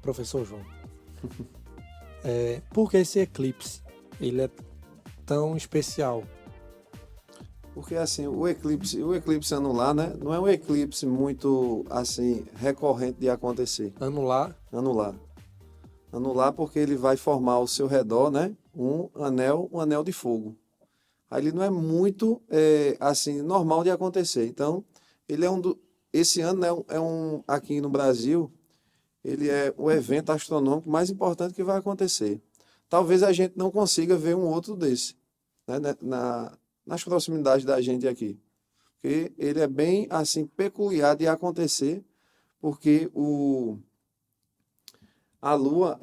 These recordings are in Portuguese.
Professor João, por que esse eclipse ele é tão especial? Porque assim, o eclipse anular, né, não é um eclipse muito assim recorrente de acontecer. Anular? Anular porque ele vai formar ao seu redor, né, um anel de fogo. Aí ele não é muito assim normal de acontecer. Então, ele é esse ano aqui no Brasil, ele é o evento astronômico mais importante que vai acontecer. Talvez a gente não consiga ver um outro desse, né, nas proximidades da gente aqui. Porque ele é bem assim peculiar de acontecer, porque a Lua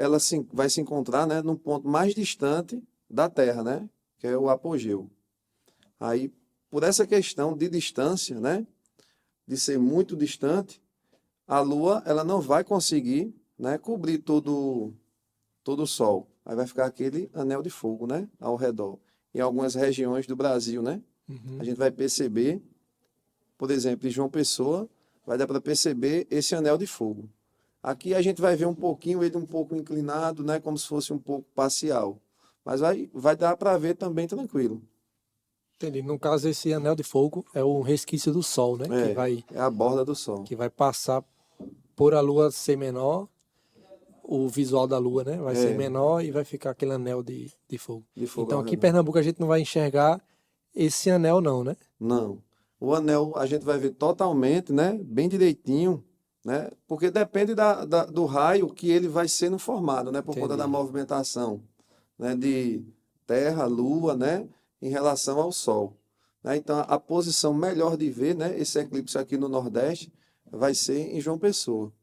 vai se encontrar, né, num ponto mais distante da Terra, né, que é o apogeu. Aí, por essa questão de distância, né, de ser muito distante, a Lua ela não vai conseguir, né, cobrir todo o Sol. Aí vai ficar aquele anel de fogo, né, ao redor. Em algumas regiões do Brasil, né, a gente vai perceber, por exemplo, em João Pessoa, vai dar para perceber esse anel de fogo. Aqui a gente vai ver um pouquinho ele um pouco inclinado, né, como se fosse um pouco parcial. Mas vai dar para ver também tranquilo. Entendi. No caso, esse anel de fogo é o resquício do Sol, né? É a borda do Sol. Que vai passar por a Lua ser menor, o visual da Lua, né? Vai ser menor e vai ficar aquele anel de fogo. De fogo Então ao aqui em redor. Pernambuco a gente não vai enxergar esse anel não, né? Não. O anel a gente vai ver totalmente, né? Bem direitinho, né? Porque depende do raio que ele vai sendo formado, né? Por conta da Entendi. movimentação, né? De Terra, Lua, né? Em relação ao Sol. Né? Então, a posição melhor de ver, né? Esse eclipse aqui no Nordeste vai ser em João Pessoa.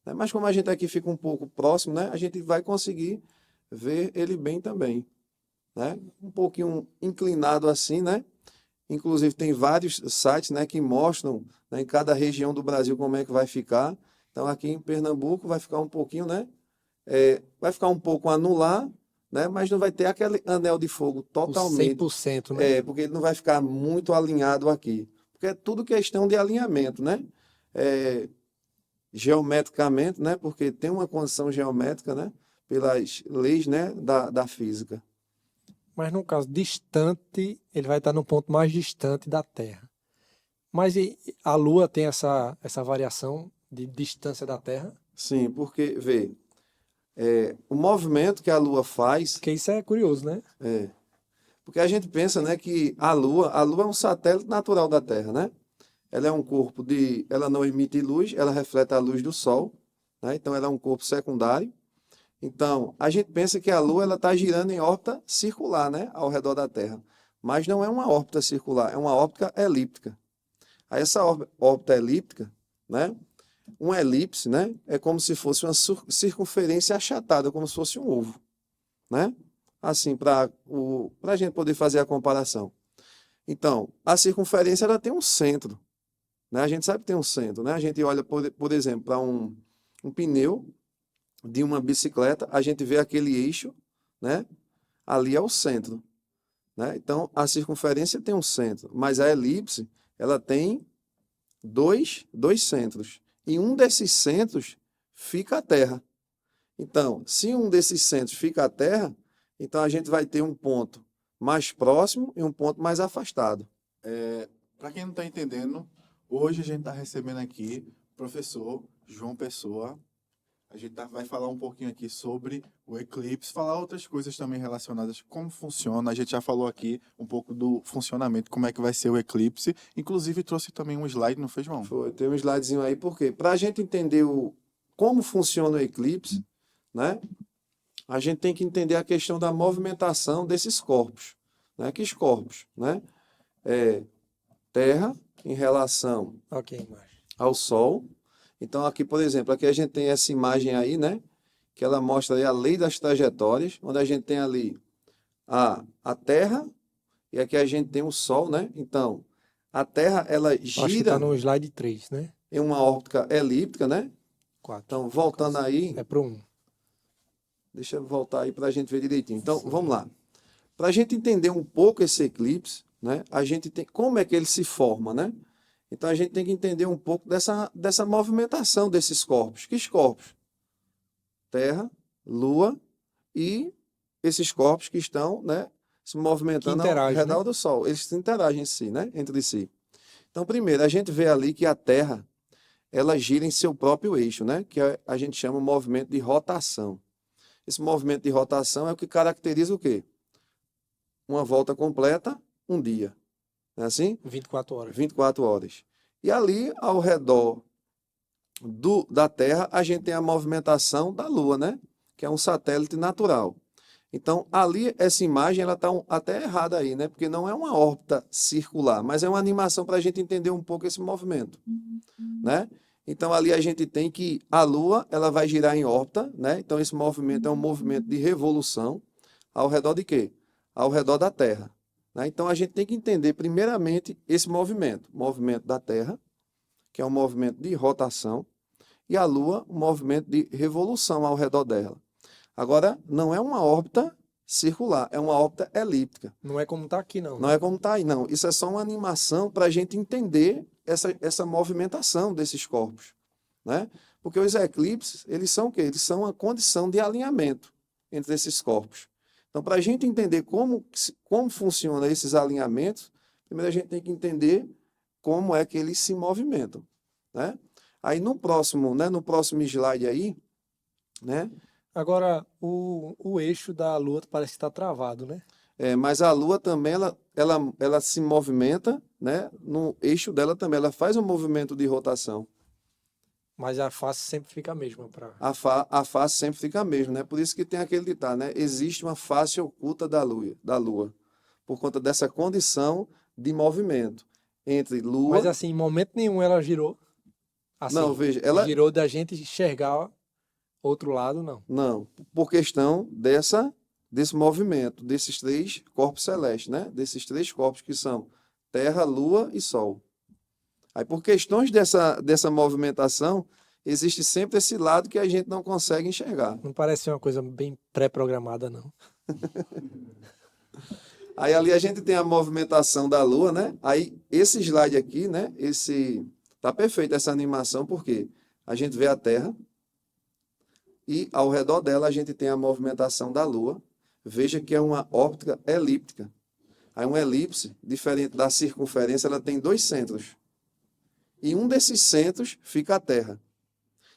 Né? Mas como a gente aqui fica um pouco próximo, né? A gente vai conseguir ver ele bem também, né? Um pouquinho inclinado assim, né? Inclusive, tem vários sites, né, que mostram, né, em cada região do Brasil como é que vai ficar. Então, aqui em Pernambuco vai ficar um pouquinho, né? Vai ficar um pouco anular, né? Mas não vai ter aquele anel de fogo O totalmente. 100%, né? Porque ele não vai ficar muito alinhado aqui. Porque é tudo questão de alinhamento, né? É, geometricamente, né? Porque tem uma condição geométrica, né? Pelas leis, né, da física. Mas no caso distante, ele vai estar no ponto mais distante da Terra. Mas a Lua tem essa variação de distância da Terra? Sim, porque, vê, o movimento que a Lua faz, Porque isso é curioso, né? porque a gente pensa, né, que a Lua é um satélite natural da Terra, né? Ela é um corpo ela não emite luz, ela reflete a luz do Sol, né? Então ela é um corpo secundário. Então, a gente pensa que a Lua ela está girando em órbita circular, né, ao redor da Terra. Mas não é uma órbita circular, é uma órbita elíptica. Aí essa órbita elíptica, né, uma elipse, né, é como se fosse uma circunferência achatada, como se fosse um ovo, né? Assim, para a gente poder fazer a comparação. Então, a circunferência ela tem um centro, né? A gente sabe que tem um centro, né? A gente olha, por exemplo, para um pneu de uma bicicleta, a gente vê aquele eixo, né? Ali é o centro, né? Então, a circunferência tem um centro, mas a elipse, ela tem dois centros. E um desses centros fica a Terra. Então, se um desses centros fica a Terra, então a gente vai ter um ponto mais próximo e um ponto mais afastado. Para quem não está entendendo, hoje a gente está recebendo aqui o professor João Pessoa. A gente vai falar um pouquinho aqui sobre o eclipse, falar outras coisas também relacionadas com como funciona. A gente já falou aqui um pouco do funcionamento, como é que vai ser o eclipse. Inclusive trouxe também um slide, não fez, João? Tem um slidezinho aí, por quê? Para a gente entender como funciona o eclipse, né? A gente tem que entender a questão da movimentação desses corpos, né? Que corpos, né? Terra em relação Ok, imagem. ao Sol. Então aqui, por exemplo, aqui a gente tem essa imagem aí, né? Que ela mostra aí a lei das trajetórias, onde a gente tem ali a Terra e aqui a gente tem o Sol, né? Então, a Terra ela Acho que está gira no slide 3, né? em uma órbita elíptica, né? 4. Então, voltando aí, É pro 1. deixa eu voltar aí para a gente ver direitinho. Então, vamos lá. Para a gente entender um pouco esse eclipse, né? A gente tem como é que ele se forma, né? Então a gente tem que entender um pouco dessa movimentação desses corpos. Que corpos? Terra, Lua e esses corpos que estão, né, se movimentando ao interagem, redor né? do Sol. Eles se interagem em si, né, entre si. Então, primeiro, a gente vê ali que a Terra, ela gira em seu próprio eixo, né, que a gente chama o movimento de rotação. Esse movimento de rotação é o que caracteriza o quê? Uma volta completa, um dia. Não é assim? 24 horas. 24 horas. E ali, ao redor da Terra, a gente tem a movimentação da Lua, né? Que é um satélite natural. Então, ali, essa imagem, ela está até errada aí, né? Porque não é uma órbita circular, mas é uma animação para a gente entender um pouco esse movimento, né? Então, ali a gente tem que a Lua, ela vai girar em órbita, né? Então, esse movimento é um movimento de revolução ao redor de quê? Ao redor da Terra, né? Então, a gente tem que entender, primeiramente, esse movimento. O movimento da Terra, que é um movimento de rotação, e a Lua, um movimento de revolução ao redor dela. Agora, não é uma órbita circular, é uma órbita elíptica. Não é como está aqui, não. Não é como está aí, não. Isso é só uma animação para a gente entender essa movimentação desses corpos, né? Porque os eclipses, eles são o quê? Eles são uma condição de alinhamento entre esses corpos. Então, para a gente entender como funcionam esses alinhamentos, primeiro a gente tem que entender como é que eles se movimentam, né? Aí no próximo slide aí, né? Agora, o eixo da Lua parece que está travado, né? Mas a Lua também, ela se movimenta, né? No eixo dela também, ela faz um movimento de rotação. Mas a face sempre fica a mesma. A face sempre fica a mesma, né? Por isso que tem aquele ditado, né? Existe uma face oculta da Lua, por conta dessa condição de movimento entre Lua... Mas assim, em momento nenhum ela girou. Assim, não, veja, ela... girou da gente enxergar outro lado, não. Não, por questão desse movimento, desses três corpos celestes, né? Desses três corpos que são Terra, Lua e Sol. Aí, por questões dessa movimentação, existe sempre esse lado que a gente não consegue enxergar. Não parece ser uma coisa bem pré-programada, não. Aí, ali a gente tem a movimentação da Lua, né? Aí, esse slide aqui, né? Tá perfeito essa animação, porque a gente vê a Terra e, ao redor dela, a gente tem a movimentação da Lua. Veja que é uma órbita elíptica. Aí, uma elipse, diferente da circunferência, ela tem 2 centros. E um desses centros fica a Terra.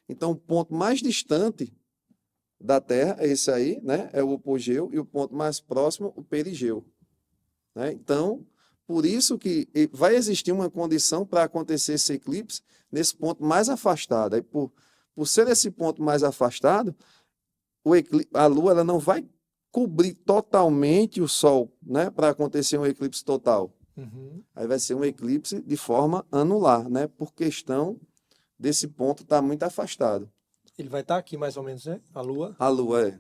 Então, o ponto mais distante da Terra é esse aí, né? É o apogeu, e o ponto mais próximo, o perigeu, né? Então, por isso que vai existir uma condição para acontecer esse eclipse nesse ponto mais afastado. Aí, por ser esse ponto mais afastado, a Lua ela não vai cobrir totalmente o Sol, né? Para acontecer um eclipse total. Uhum. Aí vai ser um eclipse de forma anular, né? Por questão desse ponto estar muito afastado. Ele vai estar aqui mais ou menos, né? A Lua. A Lua é.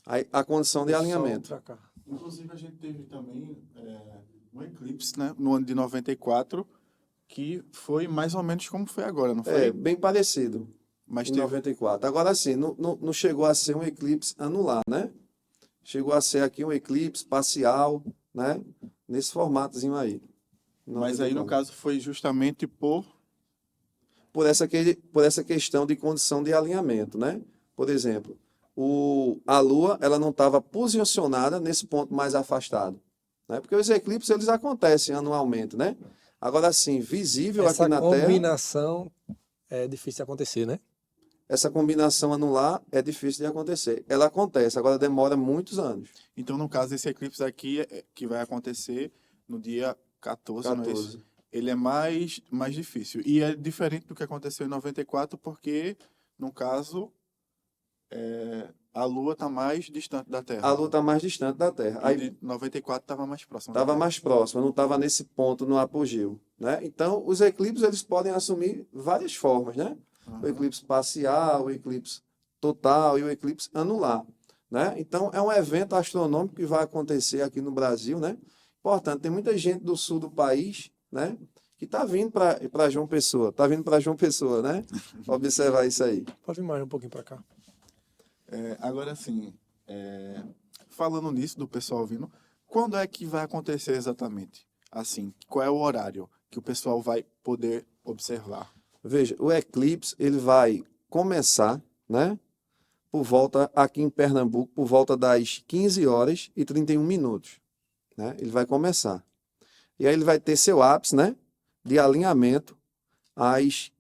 Aí, a condição de o Sol alinhamento. pra cá. Inclusive, a gente teve também um eclipse, né, no ano de 94, que foi mais ou menos como foi agora, não foi? Bem parecido, Mas em teve... 94. Agora sim, não chegou a ser um eclipse anular, né? Chegou a ser aqui um eclipse parcial, né? Nesse formatozinho aí. Mas aí, no caso, foi justamente por essa questão de condição de alinhamento, né? Por exemplo, a Lua ela não estava posicionada nesse ponto mais afastado, né? Porque os eclipses eles acontecem anualmente, né? Agora sim, visível Essa aqui na Terra, combinação é difícil de acontecer, né? essa combinação anular é difícil de acontecer. Ela acontece, agora demora muitos anos. Então, no caso, esse eclipse aqui, que vai acontecer no dia 14, não é isso? Ele é mais difícil. E é diferente do que aconteceu em 94, porque, no caso, a Lua está mais distante da Terra. A Lua está mais distante da Terra. Aí, de 94 estava mais próximo. Estava mais próxima, não estava nesse ponto no apogeu, né? Então, os eclipses eles podem assumir várias formas, né? O eclipse parcial, o eclipse total e o eclipse anular, né? Então, é um evento astronômico que vai acontecer aqui no Brasil, né? Portanto, tem muita gente do sul do país, né? Que está vindo para João Pessoa. Está vindo para João Pessoa, né? Observar isso aí. Pode vir mais um pouquinho para cá. Agora, sim, falando nisso, do pessoal vindo, quando é que vai acontecer exatamente? Assim, qual é o horário que o pessoal vai poder observar? Veja, o eclipse ele vai começar, né? por volta, aqui em Pernambuco, por volta das 15 horas e 31 minutos, né? Ele vai começar. E aí ele vai ter seu ápice, né, de alinhamento às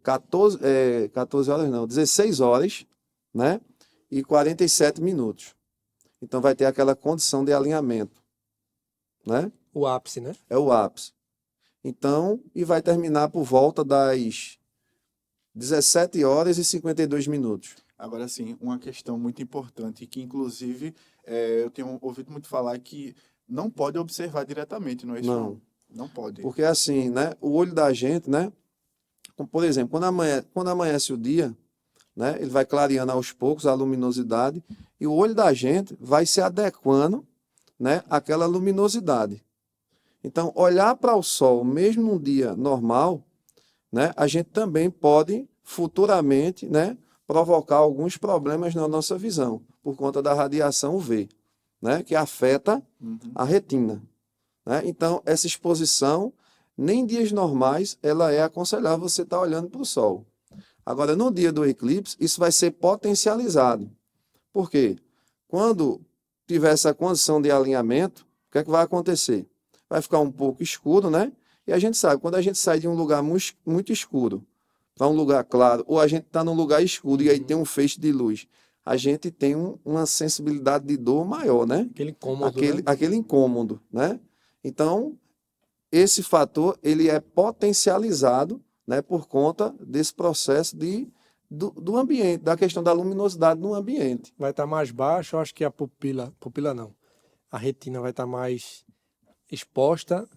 14 horas, não, 16 horas, né, e 47 minutos. Então vai ter aquela condição de alinhamento, né? O ápice, né? É o ápice. Então, e vai terminar por volta das 17 horas e 52 minutos. Agora, sim, uma questão muito importante, que inclusive eu tenho ouvido muito falar que não pode observar diretamente, não é isso? Não. Não pode. Porque assim, né, o olho da gente, né, por exemplo, quando amanhece o dia, né, ele vai clareando aos poucos a luminosidade e o olho da gente vai se adequando, né, àquela luminosidade. Então, olhar para o sol, mesmo num dia normal, né, a gente também pode futuramente, né, provocar alguns problemas na nossa visão por conta da radiação UV, né, que afeta a retina, né? Então, essa exposição, nem em dias normais, ela é aconselhável você estar olhando para o sol. Agora, no dia do eclipse, isso vai ser potencializado. Por quê? Quando tiver essa condição de alinhamento, o que é que vai acontecer? Vai ficar um pouco escuro, né? E a gente sabe, quando a gente sai de um lugar muito escuro para um lugar claro, ou a gente está num lugar escuro e aí tem um feixe de luz, a gente tem uma sensibilidade de dor maior, né? Aquele incômodo, né? Aquele incômodo, né? Então, esse fator, ele é potencializado, né, por conta desse processo do ambiente, da questão da luminosidade no ambiente. Vai estar mais baixo, eu acho que a pupila não. A retina vai estar mais exposta,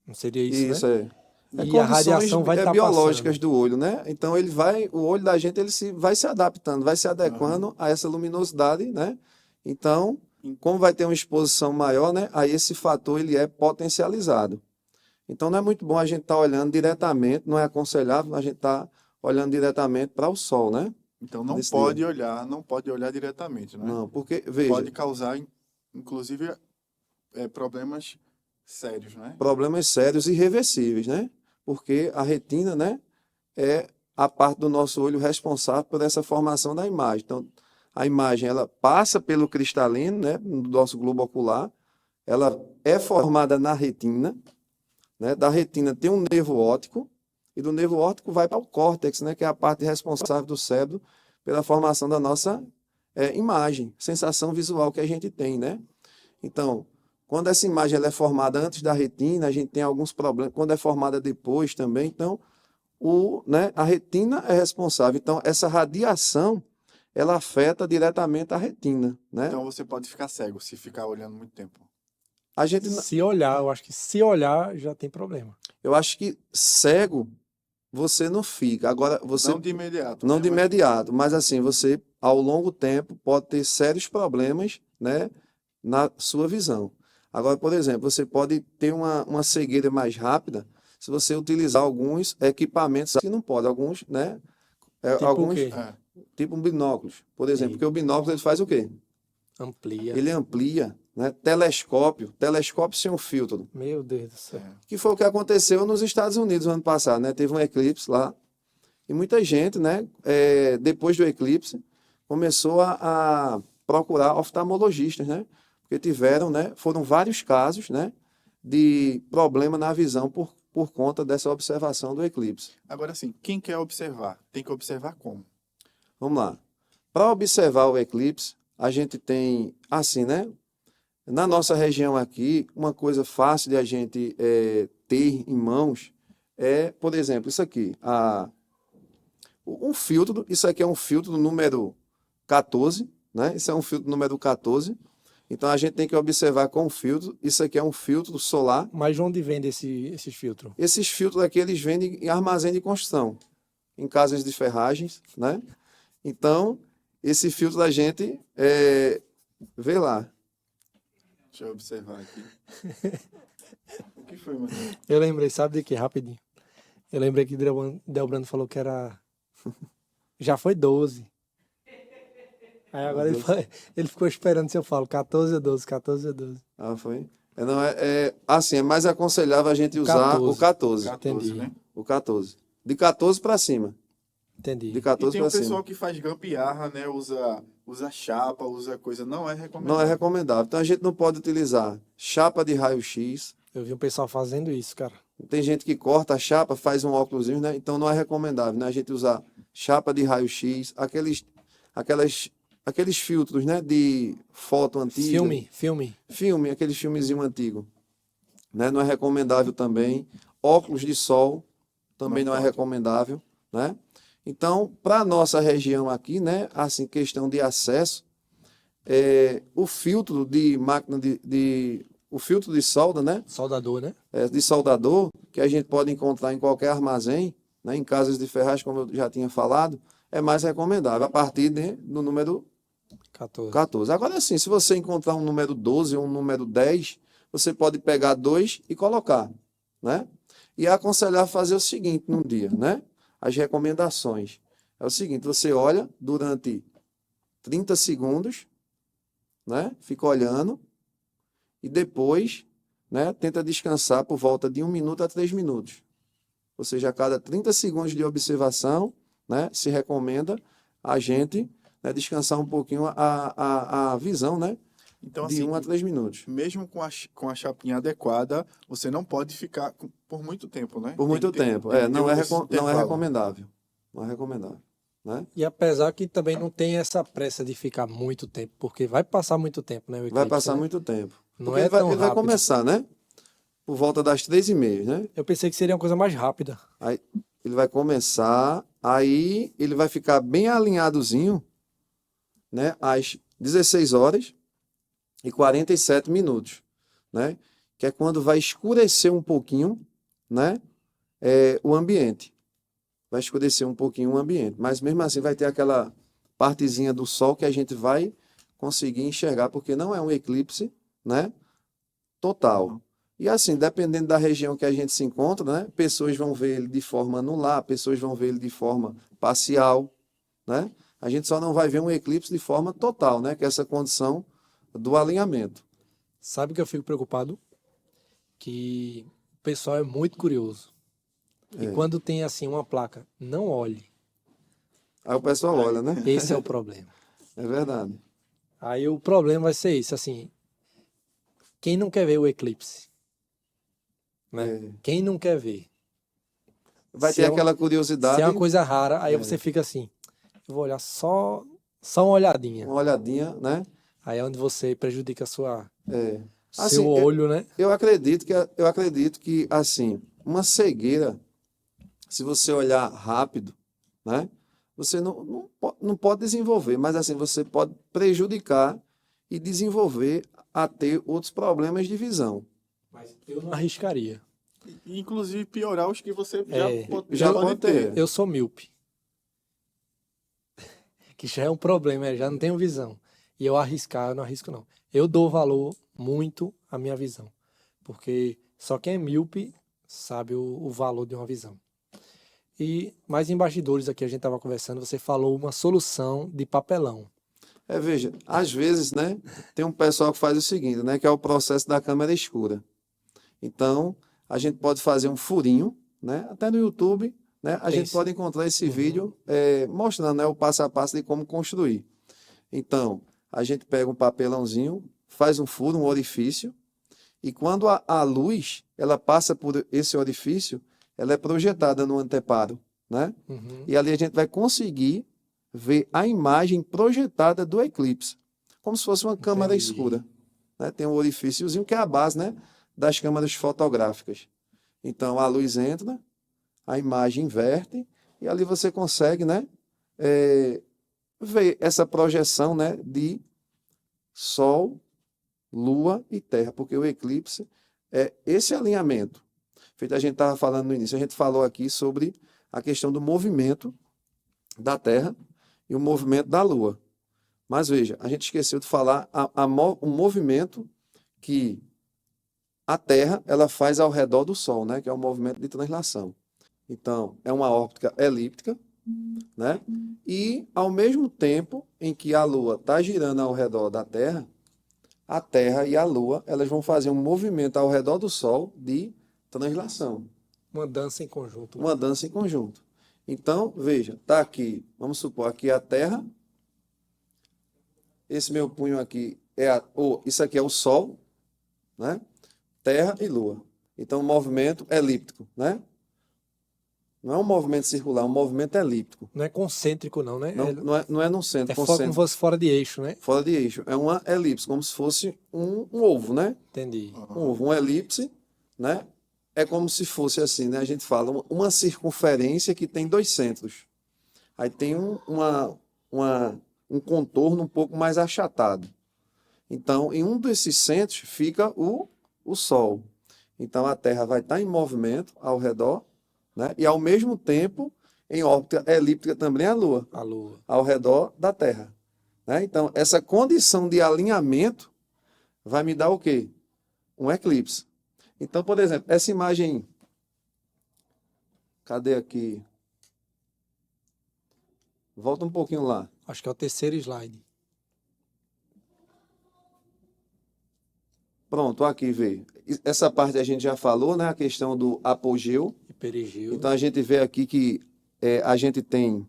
não seria isso, Isso né? é. E a radiação vai estar biológicas passando. do olho, né? Então o olho da gente vai se adaptando, vai se adequando a essa luminosidade, né? Então, como vai ter uma exposição maior, né? Aí esse fator ele é potencializado. Então não é muito bom a gente estar olhando diretamente, não é aconselhável a gente estar olhando diretamente para o sol, né? Então não Nesse pode dia. olhar, não pode olhar diretamente, né? Não, porque, veja, Pode causar, inclusive, problemas sérios, né? problemas sérios e irreversíveis, né? Porque a retina, né, é a parte do nosso olho responsável por essa formação da imagem. Então, a imagem ela passa pelo cristalino, né, do nosso globo ocular, ela é formada na retina, né? Da retina tem um nervo óptico e do nervo óptico vai para o córtex, né, que é a parte responsável do cérebro pela formação da nossa imagem, sensação visual que a gente tem, né? Então, quando essa imagem ela é formada antes da retina, a gente tem alguns problemas. Quando é formada depois também, então, né, a retina é responsável. Então, essa radiação, ela afeta diretamente a retina, né? Então você pode ficar cego se ficar olhando muito tempo. A gente, Se olhar, eu acho que se olhar já tem problema. eu acho que cego você não fica. Agora, você Não de imediato. não né? de imediato, mas assim, você ao longo tempo pode ter sérios problemas, né, na sua visão. Agora, por exemplo, você pode ter uma cegueira mais rápida se você utilizar alguns equipamentos que não pode, alguns, né, Tipo alguns, o quê? tipo um binóculos, por exemplo, Sim. porque o binóculo ele faz o quê? Amplia. Ele amplia, né? Telescópio sem um filtro. Meu Deus do céu. Que foi o que aconteceu nos Estados Unidos no ano passado, né? Teve um eclipse lá e muita gente, né, depois do eclipse, começou a procurar oftalmologistas, né? Porque tiveram, né, foram vários casos, né, de problema na visão por conta dessa observação do eclipse. Agora sim, quem quer observar, tem que observar como? Vamos lá. Para observar o eclipse, a gente tem, assim, né? Na nossa região aqui, uma coisa fácil de a gente ter em mãos é, por exemplo, isso aqui. Um filtro, isso aqui é um filtro número 14, né? Isso é um filtro número 14. Então a gente tem que observar com o filtro. Isso aqui é um filtro solar. Mas de onde vende esses filtros? Esses filtros aqui eles vendem em armazém de construção, em casas de ferragens, né? Então, esse filtro da gente vê lá. Deixa eu observar aqui. O que foi, mano? Eu lembrei, sabe de quê? Rapidinho. Eu lembrei que Delbrando falou que era... Já foi 12. Aí agora ele ficou esperando se eu falo 14 ou 12, 14 ou 12. Ah, foi? Não, assim, é mais aconselhável a gente usar 14. o 14. 14, Entendi. né? O 14. De 14 para cima. Entendi. De E 14 tem um para cima. pessoal que faz gambiarra, né? Usa chapa, usa coisa. Não é Não é recomendável. recomendável. Então a gente não pode utilizar chapa de raio-x. Eu vi um pessoal fazendo isso, cara. Tem gente que corta a chapa, faz um óculosinho, né? Então não é recomendável, né? A gente usar chapa de raio-x, aqueles filtros, né? De foto antiga. Filme. Aqueles filmezinho antigo, né? Não é recomendável também. Óculos de sol também não é pode. recomendável, né? Então, para a nossa região aqui, né? Assim, questão de acesso, o filtro de máquina o filtro de solda, né? Soldador, né? De soldador, que a gente pode encontrar em qualquer armazém, né? Em casas de ferragem, como eu já tinha falado, é mais recomendável, a partir, né, do número 14. 14. Agora sim, se você encontrar um número 12 ou um número 10, você pode pegar dois e colocar, né? E aconselhar fazer o seguinte num dia, né? As recomendações. É o seguinte, você olha durante 30 segundos, né? Fica olhando e depois, né, tenta descansar por volta de 1 minuto a 3 minutos. Ou seja, a cada 30 segundos de observação, né, se recomenda a gente, né, descansar um pouquinho a visão, né, Então, de assim, 1 a 3 minutos. mesmo com a chapinha adequada, você não pode ficar por muito tempo, né? Por muito tempo. Não é recomendável. Não é recomendável. Né? E apesar que também não tem essa pressa de ficar muito tempo, porque vai passar muito tempo, né? O Vai eclipse, passar né? muito tempo. Não Porque é ele vai, tão ele vai rápido. começar, né? Por volta das 3h30, né? Eu pensei que seria uma coisa mais rápida. Aí ele vai começar, aí ele vai ficar bem alinhadozinho, né? Às 16 horas e 47 minutos, né? Que é quando vai escurecer um pouquinho, né? O ambiente. Vai escurecer um pouquinho o ambiente. Mas mesmo assim vai ter aquela partezinha do sol que a gente vai conseguir enxergar, porque não é um eclipse, né? Total. E assim, dependendo da região que a gente se encontra, né? Pessoas vão ver ele de forma anular, pessoas vão ver ele de forma parcial, né? A gente só não vai ver um eclipse de forma total, né? Que é essa condição do alinhamento. Sabe que eu fico preocupado? Que o pessoal é muito curioso. E quando tem assim uma placa, não olhe. Aí o pessoal olha, né? Esse é o problema. É verdade. Aí o problema vai ser isso, assim, quem não quer ver o eclipse? Né? Quem não quer ver? Vai Se ter é aquela Se curiosidade, é uma coisa rara, aí você fica assim, eu vou olhar só uma olhadinha. uma olhadinha, né? Aí é onde você prejudica É. seu Assim, olho, né? eu acredito que assim, uma cegueira, se você olhar rápido, né? Você não pode desenvolver, mas assim, você pode prejudicar e desenvolver a ter outros problemas de visão. Mas eu não arriscaria. E, inclusive, piorar os que você já pode pode ter. ter. Eu sou míope. Que já é um problema, já não tenho visão. E eu não arrisco não. Eu dou valor muito à minha visão. Porque só quem é míope sabe o valor de uma visão. E mais em bastidores aqui, a gente estava conversando, você falou uma solução de papelão. Veja, às vezes, né, tem um pessoal que faz o seguinte, né, que é o processo da câmera escura. Então, a gente pode fazer um furinho, né, até no YouTube, né, a gente pode encontrar esse vídeo mostrando, né, o passo a passo de como construir. Então, a gente pega um papelãozinho, faz um furo, um orifício, e quando a luz ela passa por esse orifício, ela é projetada no anteparo, né? E ali a gente vai conseguir ver a imagem projetada do eclipse, como se fosse uma câmera escura, né? Tem um orifíciozinho que é a base, né, das câmeras fotográficas. Então a luz entra, a imagem inverte e ali você consegue, né, ver essa projeção, né, de Sol, Lua e Terra, porque o eclipse é esse alinhamento. Feito a gente estava falando no início, a gente falou aqui sobre a questão do movimento da Terra e o movimento da Lua. Mas veja, a gente esqueceu de falar o movimento que a Terra ela faz ao redor do Sol, né? Que é o movimento de translação. Então, é uma órbita elíptica, né? E, ao mesmo tempo em que a Lua está girando ao redor da Terra, a Terra e a Lua elas vão fazer um movimento ao redor do Sol de translação. Uma dança em conjunto. Uma dança em conjunto. Então, veja, está aqui, vamos supor, aqui é a Terra. Esse meu punho aqui isso aqui é o Sol, né? Terra e Lua. Então, movimento elíptico, né? Não é um movimento circular, é um movimento elíptico. Não é concêntrico, não, né? Não é no centro, Como concêntrico, fosse fora de eixo, né? fora de eixo. É uma elipse, como se fosse um ovo, né? Entendi. Um ovo, uma elipse, né? É como se fosse assim, né? A gente fala uma circunferência que tem dois centros. Aí tem um contorno um pouco mais achatado. Então, em um desses centros fica o Sol. Então, a Terra vai estar em movimento ao redor, né? E, ao mesmo tempo, em órbita elíptica também a Lua, A Lua. ao redor da Terra, né? Então, essa condição de alinhamento vai me dar o quê? Um eclipse. Então, por exemplo, essa imagem... Cadê aqui? Volta um pouquinho lá. Acho que é o terceiro slide. Pronto, aqui veio. Essa parte a gente já falou, né? A questão do apogeu. E perigeu. Então, a gente vê aqui que a gente tem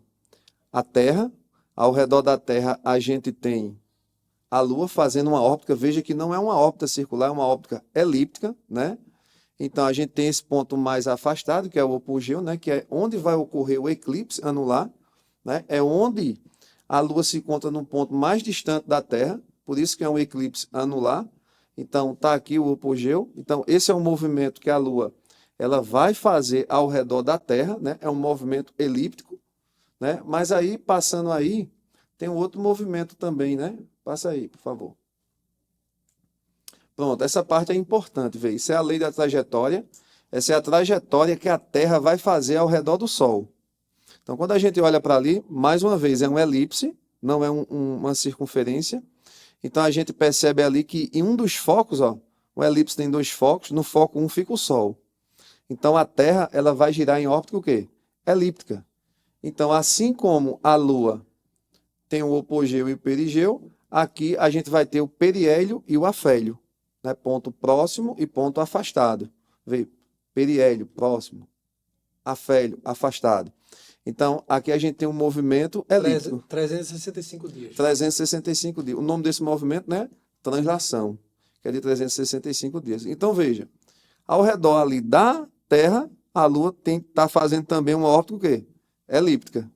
a Terra. Ao redor da Terra, a gente tem a Lua fazendo uma órbita. Veja que não é uma órbita circular, é uma órbita elíptica, né? Então, a gente tem esse ponto mais afastado, que é o apogeu, né? Que é onde vai ocorrer o eclipse anular, né? É onde a Lua se encontra num ponto mais distante da Terra, por isso que é um eclipse anular. Então, está aqui o apogeu. Então, esse é um movimento que a Lua ela vai fazer ao redor da Terra, né? É um movimento elíptico, né? Mas aí, passando aí, tem um outro movimento também, né? Passa aí, por favor. Pronto, essa parte é importante, ver. Isso é a lei da trajetória. Essa é a trajetória que a Terra vai fazer ao redor do Sol. Então, quando a gente olha para ali, mais uma vez, é um elipse, não é uma circunferência. Então, a gente percebe ali que em um dos focos, ó, o elipse tem dois focos, no foco 1 fica o Sol. Então, a Terra ela vai girar em órbita o quê? Elíptica. Então, assim como a Lua tem o apogeu e o perigeu, aqui a gente vai ter o periélio e o afélio, né? Ponto próximo e ponto afastado. Vê, periélio, próximo, afélio, afastado. Então, aqui a gente tem um movimento elíptico. 365 dias. 365 dias. O nome desse movimento, né? Translação, que é de 365 dias. Então, veja, ao redor ali da Terra, a Lua está fazendo também uma órbita o quê? Elíptica.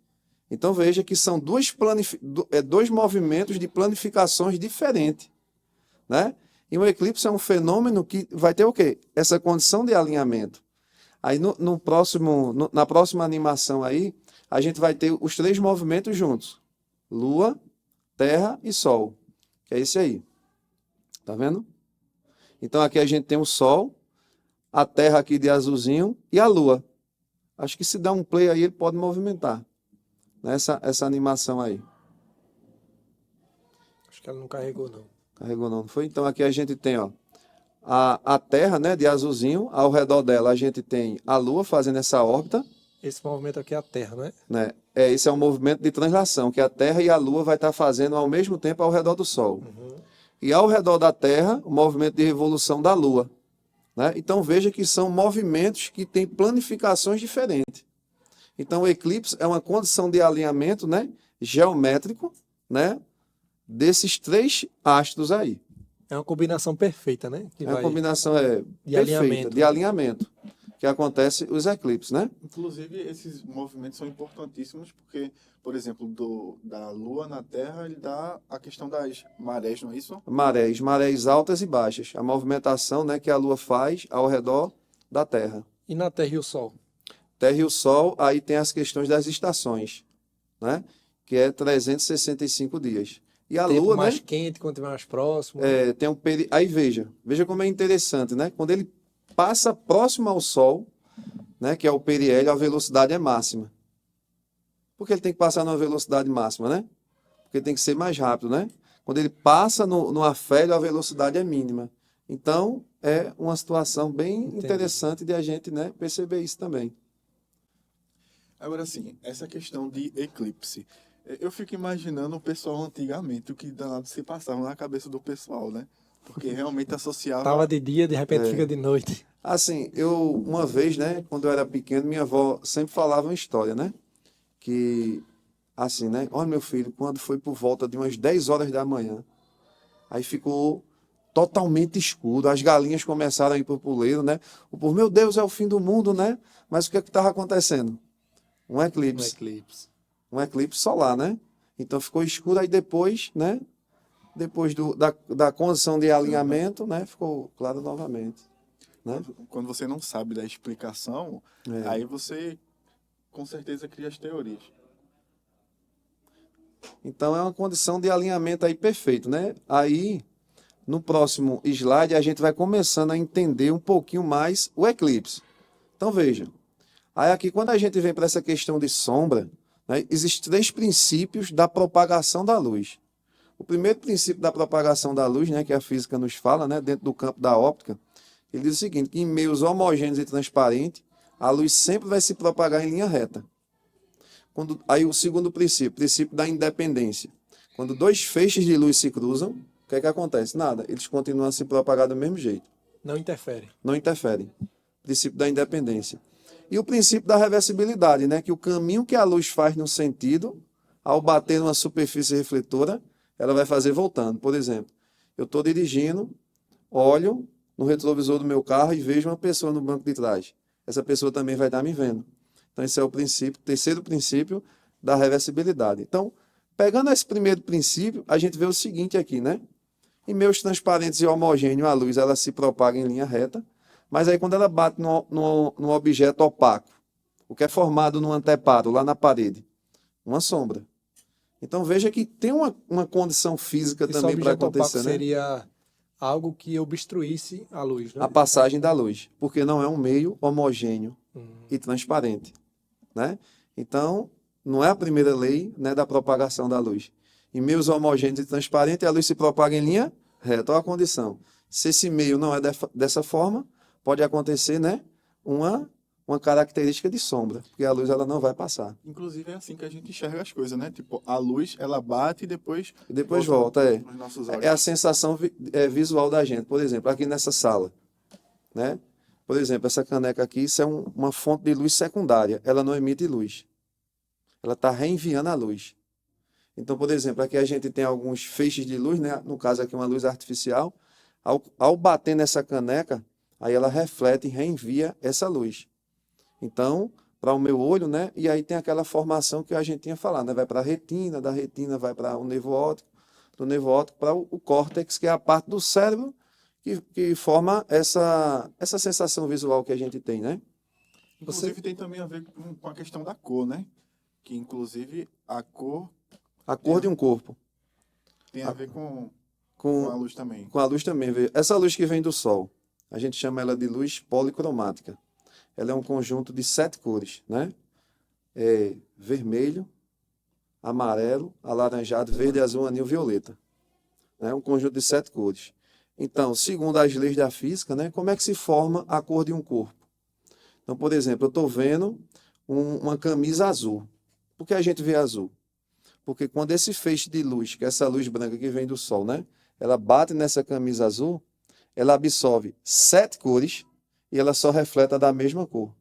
Então, veja que são dois movimentos de planificações diferentes, né? E um eclipse é um fenômeno que vai ter o quê? Essa condição de alinhamento. Aí, na próxima animação aí, a gente vai ter os três movimentos juntos. Lua, Terra e Sol. Que é esse aí. Tá vendo? Então, aqui a gente tem o Sol, a Terra aqui de azulzinho e a Lua. Acho que se dá um play aí, ele pode movimentar. Essa animação aí. Acho que ela não carregou, não. Carregou não foi? Então, aqui a gente tem, ó, a Terra, né, de azulzinho. Ao redor dela, a gente tem a Lua fazendo essa órbita. Esse movimento aqui é a Terra, né? Né? Esse é um movimento de translação, que a Terra e a Lua vai estar fazendo ao mesmo tempo ao redor do Sol. Uhum. E ao redor da Terra, o movimento de revolução da Lua. Né? Então, veja que são movimentos que têm planificações diferentes. Então, o eclipse é uma condição de alinhamento, né, geométrico, né, desses três astros aí. É uma combinação perfeita, né? É uma combinação perfeita, alinhamento. de alinhamento, que acontece os eclipses, né? Inclusive, esses movimentos são importantíssimos porque, por exemplo, da Lua na Terra, ele dá a questão das marés, não é isso? Marés altas e baixas. A movimentação, né, que a Lua faz ao redor da Terra. E na Terra e o Sol? Terra e o Sol, aí tem as questões das estações, né? Que é 365 dias. E a Tempo Lua, mais né? quente, quanto mais próximo. Tem Aí veja como é interessante, né? Quando ele passa próximo ao Sol, né? Que é o periélio, a velocidade é máxima. Por que ele tem que passar numa velocidade máxima, né? Porque tem que ser mais rápido, né? Quando ele passa no afélio, a velocidade é mínima. Então, é uma situação bem interessante de a gente, né, perceber isso também. Agora, assim, essa questão de eclipse. Eu fico imaginando o pessoal antigamente, o que danado se passava na cabeça do pessoal, né? Porque realmente associava... Tava de dia, de repente fica de noite. Assim, uma vez, né, quando eu era pequeno, minha avó sempre falava uma história, né? que, assim, né? Olha, meu filho, quando foi por volta de umas 10 horas da manhã, aí ficou totalmente escuro, as galinhas começaram a ir para o puleiro, né? O povo, meu Deus, é o fim do mundo, né? Mas o que é que estava acontecendo? Um Um eclipse. eclipse. Um eclipse solar, né? Então ficou escuro, aí depois, né? Depois da condição de alinhamento, né? Ficou claro novamente, né? Quando você não sabe da explicação, É. aí você com certeza cria as teorias. Então é uma condição de alinhamento aí perfeito, né? Aí, no próximo slide, a gente vai começando a entender um pouquinho mais o eclipse. Então veja, aí aqui quando a gente vem para essa questão de sombra, né, existem 3 princípios da propagação da luz. O primeiro princípio da propagação da luz, né, que a física nos fala, né, dentro do campo da óptica, ele diz o seguinte, que em meios homogêneos e transparentes, a luz sempre vai se propagar em linha reta. Aí o segundo princípio da independência. Quando 2 feixes de luz se cruzam, o que é que acontece? Nada, eles continuam a se propagar do mesmo jeito. Não interfere. Não interferem. Princípio da independência. E o princípio da reversibilidade, né? Que o caminho que a luz faz no sentido, ao bater numa superfície refletora, ela vai fazer voltando. Por exemplo, eu estou dirigindo, olho no retrovisor do meu carro e vejo uma pessoa no banco de trás. Essa pessoa também vai estar me vendo. Então, esse é o terceiro princípio da reversibilidade. Então, pegando esse primeiro princípio, a gente vê o seguinte aqui, né? Em meios transparentes e homogêneos, a luz ela se propaga em linha reta, mas aí quando ela bate no objeto opaco, o que é formado no anteparo, lá na parede, uma sombra. Então veja que tem uma condição física Esse também para objeto opaco acontecer, né? seria algo que obstruísse a luz, né? A passagem da luz, porque não é um meio homogêneo e transparente, né? Então, não é a primeira lei, né, da propagação da luz. Em meios homogêneos e transparentes, a luz se propaga em linha reta. Olha a condição. Se esse meio não é dessa forma, pode acontecer, né, uma característica de sombra, porque a luz ela não vai passar. Inclusive é assim que a gente enxerga as coisas, né? Tipo, a luz, ela bate e depois Volta, é. nos nossos olhos. É a sensação visual da gente. Por exemplo, aqui nessa sala, né? Por exemplo, essa caneca aqui, isso é uma fonte de luz secundária. Ela não emite luz. Ela está reenviando a luz. Então, por exemplo, aqui a gente tem alguns feixes de luz, né? No caso aqui uma luz artificial. Ao bater nessa caneca, aí ela reflete e reenvia essa luz. Então, para o meu olho, né? E aí tem aquela formação que a gente tinha falado, né? Vai para a retina, da retina vai para o nervo óptico, do nervo óptico para o córtex, que é a parte do cérebro que forma essa sensação visual que a gente tem, né? Inclusive tem também a ver com a questão da cor, né? Que inclusive a cor A cor de um corpo. tem a ver com Com a luz também. Com a luz também. Essa luz que vem do Sol, a gente chama ela de luz policromática. Ela é um conjunto de 7 cores, né? É vermelho, amarelo, alaranjado, verde, azul, anil, violeta. É um conjunto de 7 cores. Então, segundo as leis da física, né, como é que se forma a cor de um corpo? Então, por exemplo, eu estou vendo uma camisa azul. Por que a gente vê azul? Porque quando esse feixe de luz, que é essa luz branca que vem do Sol, né, ela bate nessa camisa azul, ela absorve 7 cores e ela só reflete da mesma cor.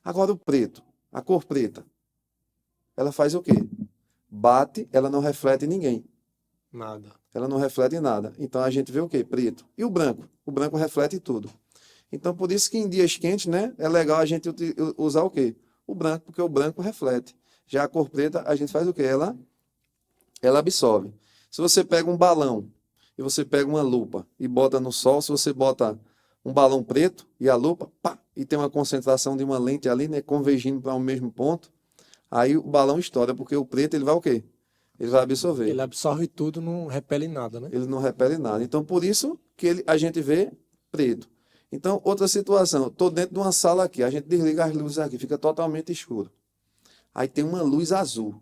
Agora o preto, a cor preta, ela faz o quê? Bate, ela não reflete ninguém. Nada. Ela não reflete nada. Então a gente vê o quê? Preto. E o branco? O branco reflete tudo. Então por isso que em dias quentes, né, é legal a gente usar o quê? O branco, porque o branco reflete. Já a cor preta, a gente faz o quê? Ela absorve. Se você pega um balão e você pega uma lupa e bota no sol, se você bota um balão preto e a lupa, pá, e tem uma concentração de uma lente ali, né, convergindo para o mesmo ponto, aí o balão estoura, porque o preto ele vai o quê? Ele vai absorver. Ele absorve tudo, não repele nada, né? Ele não repele nada. Então, por isso que a gente vê preto. Então, outra situação, estou dentro de uma sala aqui, a gente desliga as luzes aqui, fica totalmente escuro. Aí tem uma luz azul.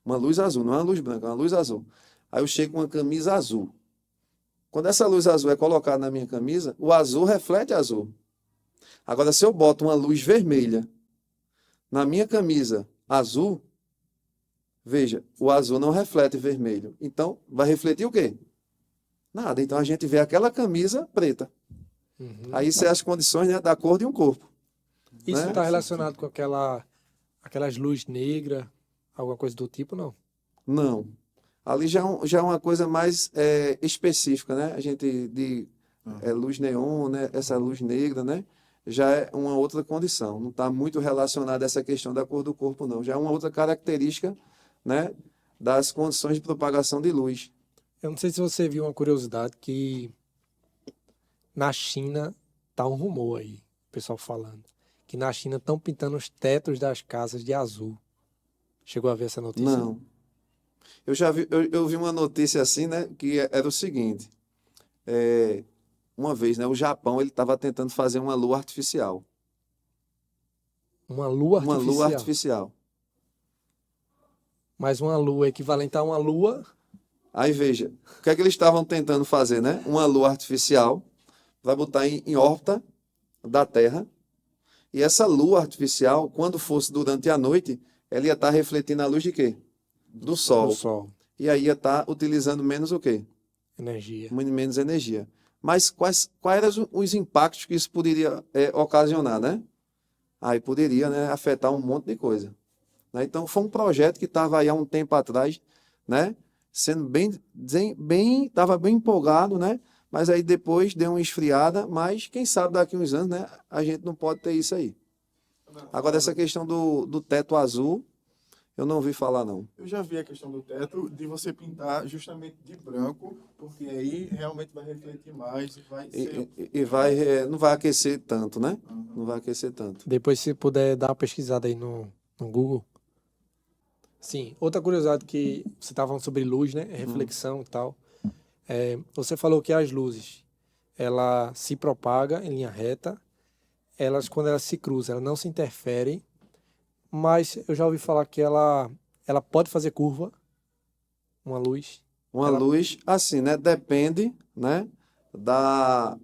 Uma luz azul, não é uma luz branca, é uma luz azul. Aí eu chego com uma camisa azul. Quando essa luz azul é colocada na minha camisa, o azul reflete azul. Agora, se eu boto uma luz vermelha na minha camisa azul, veja, o azul não reflete vermelho. Então, vai refletir o quê? Nada. Então, a gente vê aquela camisa preta. Aí, são as condições, né, da cor de um corpo. Isso né? está relacionado com aquelas luzes negras, alguma coisa do tipo, não. Não. Ali já é uma coisa mais específica, né? A gente luz neon, né? Essa luz negra, né? Já é uma outra condição. Não está muito relacionada a essa questão da cor do corpo, não. Já é uma outra característica, né? Das condições de propagação de luz. Eu não sei se você viu uma curiosidade que na China tá um rumor aí, o pessoal falando, que na China estão pintando os tetos das casas de azul. Chegou a ver essa notícia? Não. Eu já vi, eu vi uma notícia assim, né? Que era o seguinte. Uma vez, né? O Japão, ele estava tentando fazer uma lua artificial. Uma lua Uma lua artificial. artificial. Mas uma lua equivalente a uma lua. Aí veja, o que é que eles estavam tentando fazer, né? Uma lua artificial para botar em órbita da Terra. E essa lua artificial, quando fosse durante a noite, ela ia estar refletindo a luz de quê? Do Sol. Do Sol. E aí ia estar utilizando menos o quê? Energia. Menos energia. Mas quais eram os impactos que isso poderia ocasionar, né? Aí poderia, né, afetar um monte de coisa. Né? Então, foi um projeto que estava aí há um tempo atrás, né? Sendo estava bem empolgado, né? Mas aí depois deu uma esfriada, mas quem sabe daqui a uns anos, né? A gente não pode ter isso aí. Agora, essa questão do teto azul, eu não ouvi falar, não. Eu já vi a questão do teto de você pintar justamente de branco, porque aí realmente vai refletir mais e vai ser... Não vai aquecer tanto, né? Não vai aquecer tanto. Depois, se puder dar uma pesquisada aí no Google. Sim, outra curiosidade que você estava falando sobre luz, né? Reflexão e tal. Você falou que as luzes, ela se propaga em linha reta, quando elas se cruzam, elas não se interferem, mas eu já ouvi falar que ela pode fazer curva, uma luz. Uma luz, assim, né? Depende, né? Da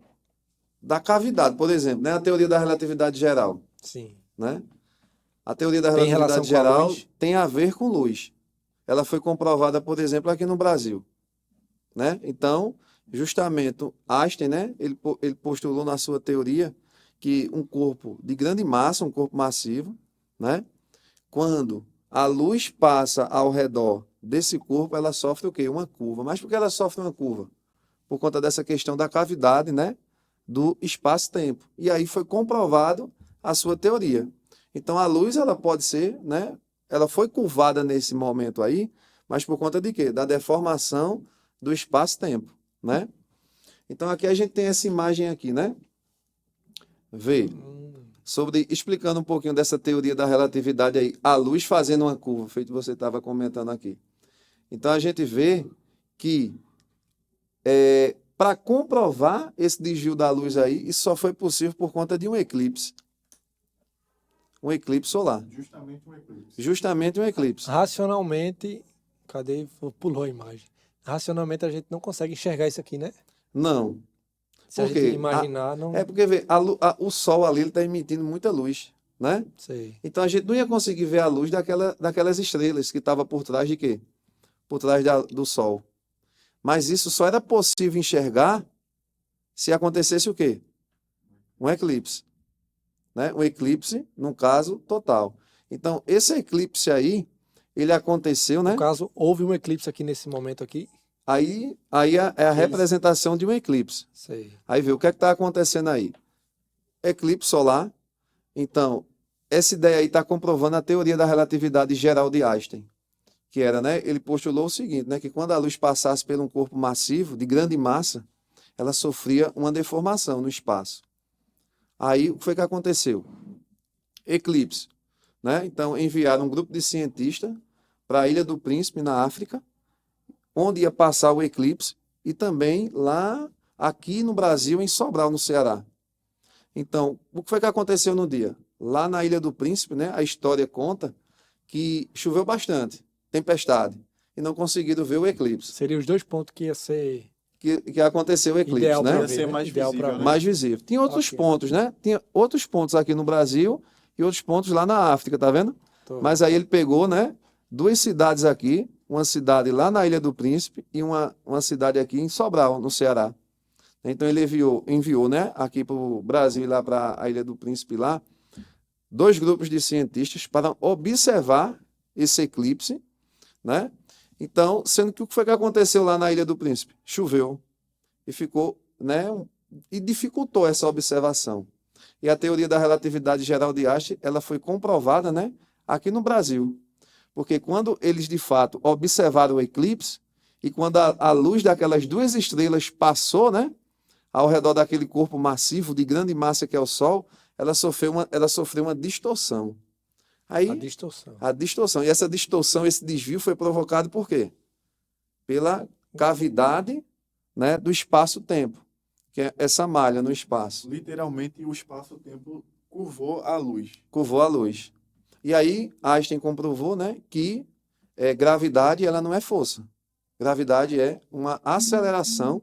cavidade, por exemplo, né? A teoria da relatividade geral, Sim. né? A teoria da Tem relação relatividade com a geral luz? tem a ver com luz. Ela foi comprovada, por exemplo, aqui no Brasil, né? Então, justamente, Einstein, né? Ele postulou na sua teoria que um corpo de grande massa, um corpo massivo, né? Quando a luz passa ao redor desse corpo, ela sofre o quê? Uma curva. Mas por que ela sofre uma curva? Por conta dessa questão da cavidade, né? Do espaço-tempo. E aí foi comprovado a sua teoria. Então a luz, ela pode ser, né? Ela foi curvada nesse momento aí, mas por conta de quê? Da deformação do espaço-tempo, né? Então aqui a gente tem essa imagem aqui, né? Vê. Explicando um pouquinho dessa teoria da relatividade aí, a luz fazendo uma curva, feito você estava comentando aqui. Então a gente vê que para comprovar esse desvio da luz aí, isso só foi possível por conta de um eclipse. Um eclipse solar. Justamente um eclipse. Justamente um eclipse. Racionalmente, cadê? Pulou a imagem. Racionalmente a gente não consegue enxergar isso aqui, né? Não. Se a Por quê? gente imaginar, não É porque vê, o Sol ali está emitindo muita luz, né? sei. Então a gente não ia conseguir ver a luz daquelas estrelas que estavam por trás de quê? Por trás do Sol. Mas isso só era possível enxergar se acontecesse o quê? Um eclipse. Né? Um eclipse, no caso, total. Então, esse eclipse aí, ele aconteceu, né? No caso, houve um eclipse aqui nesse momento aqui. Aí é a representação de um eclipse. Sei. Aí vê o que é que está acontecendo aí. Eclipse solar. Então, essa ideia aí está comprovando a teoria da relatividade geral de Einstein. Que era, né? Ele postulou o seguinte, né? Que quando a luz passasse por um corpo massivo, de grande massa, ela sofria uma deformação no espaço. Aí, o que foi que aconteceu? Eclipse. Né? Então, enviaram um grupo de cientistas para a Ilha do Príncipe, na África, onde ia passar o eclipse, e também lá, aqui no Brasil, em Sobral, no Ceará. Então, o que foi que aconteceu no dia? Lá na Ilha do Príncipe, né, a história conta que choveu bastante, tempestade, e não conseguiram ver o eclipse. Seria os dois pontos que ia ser Que aconteceu o eclipse, ideal né? para Ia ver, ser né? mais Ideal visível, pra né? Mais visível. Tem outros Ok. pontos, né? Tinha outros pontos aqui no Brasil e outros pontos lá na África, tá vendo? Tô. Mas aí ele pegou, né, duas cidades aqui, uma cidade lá na Ilha do Príncipe e uma cidade aqui em Sobral, no Ceará. Então ele enviou, né, aqui para o Brasil e lá para a Ilha do Príncipe lá, dois grupos de cientistas para observar esse eclipse, né? Então, sendo que o que foi que aconteceu lá na Ilha do Príncipe? Choveu e ficou, né? E dificultou essa observação. E a teoria da relatividade geral de Einstein, ela foi comprovada, né? Aqui no Brasil. Porque quando eles, de fato, observaram o eclipse, e quando a luz daquelas duas estrelas passou, né? Ao redor daquele corpo massivo, de grande massa que é o Sol, ela sofreu uma distorção. Aí, A distorção. a distorção. E essa distorção, esse desvio foi provocado por quê? Pela cavidade, né, do espaço-tempo, que é essa malha no espaço. Literalmente, o espaço-tempo curvou a luz. Curvou a luz. E aí, Einstein comprovou, né, que gravidade ela não é força. Gravidade é uma aceleração,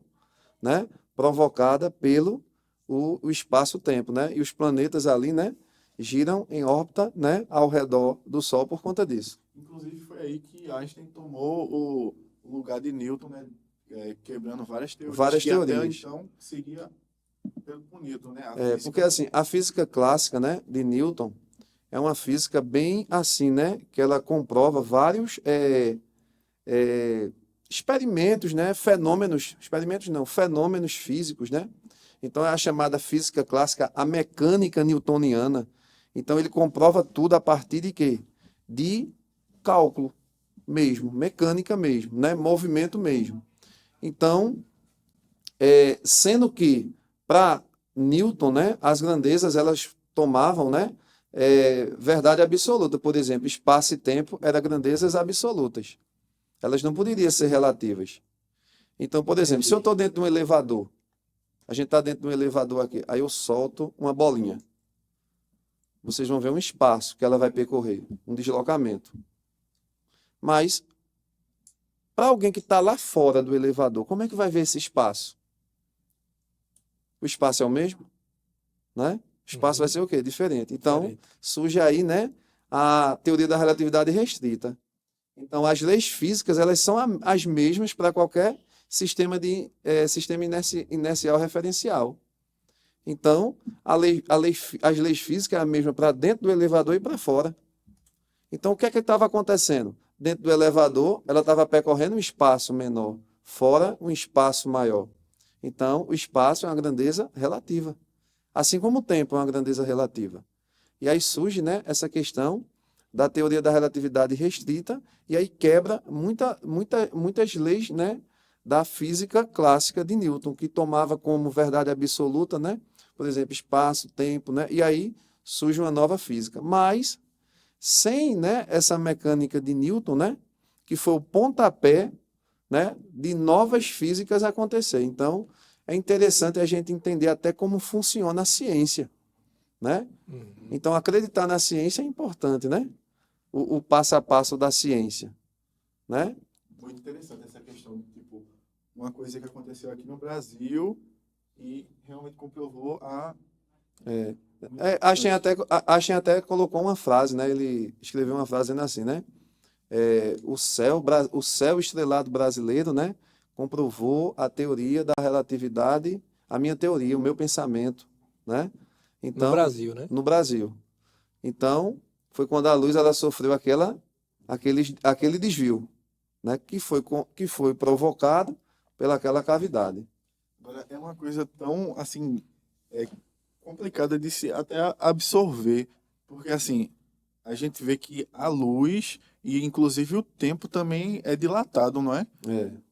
né, provocada pelo o espaço-tempo, né? E os planetas ali, né, giram em órbita, né, ao redor do Sol por conta disso. Inclusive, foi aí que Einstein tomou o lugar de Newton, né? Quebrando várias teorias. Várias que teorias. até então seguia pelo Newton, né? Porque assim, a física clássica, né, de Newton é uma física bem assim, né, que ela comprova vários experimentos, né, fenômenos físicos, né? Então é a chamada física clássica, a mecânica newtoniana. Então ele comprova tudo a partir de quê? De cálculo mesmo, mecânica mesmo, né? Movimento mesmo. Então, sendo que para Newton, né, as grandezas elas tomavam, né, verdade absoluta. Por exemplo, espaço e tempo eram grandezas absolutas. Elas não poderiam ser relativas. Então, por exemplo, se eu estou dentro de um elevador, a gente está dentro de um elevador aqui, aí eu solto uma bolinha. Vocês vão ver um espaço que ela vai percorrer, um deslocamento. Mas, para alguém que está lá fora do elevador, como é que vai ver esse espaço? O espaço é o mesmo? Né? O espaço vai ser o quê? Diferente. Então, Diferente. surge aí, né, a teoria da relatividade restrita. Então, as leis físicas, elas são as mesmas para qualquer sistema inercial referencial. Então, as leis físicas é a mesma para dentro do elevador e para fora. Então, o que é que estava acontecendo? Dentro do elevador, ela estava percorrendo um espaço menor, fora um espaço maior. Então, o espaço é uma grandeza relativa. Assim como o tempo é uma grandeza relativa. E aí surge, né, essa questão da teoria da relatividade restrita, e aí quebra muitas leis, né, da física clássica de Newton, que tomava como verdade absoluta, né, por exemplo, espaço, tempo, né, e aí surge uma nova física. Mas, sem, né, essa mecânica de Newton, né, que foi o pontapé, né, de novas físicas acontecer. Então, é interessante a gente entender até como funciona a ciência, né? Então, acreditar na ciência é importante, né? O passo a passo da ciência, né? Muito interessante essa questão, tipo, uma coisa que aconteceu aqui no Brasil e realmente comprovou a... Einstein até colocou uma frase, né? Ele escreveu uma frase dizendo assim, né? O céu estrelado brasileiro, né? Comprovou a teoria da relatividade, a minha teoria, o meu pensamento, né? Então, No Brasil, né? no Brasil. Então, foi quando a luz ela sofreu aquele desvio, né? Que foi provocado pelaquela cavidade. Agora, é uma coisa tão, assim, complicada de se até absorver, porque, assim, a gente vê que a luz e, inclusive, o tempo também é dilatado, não é? Pela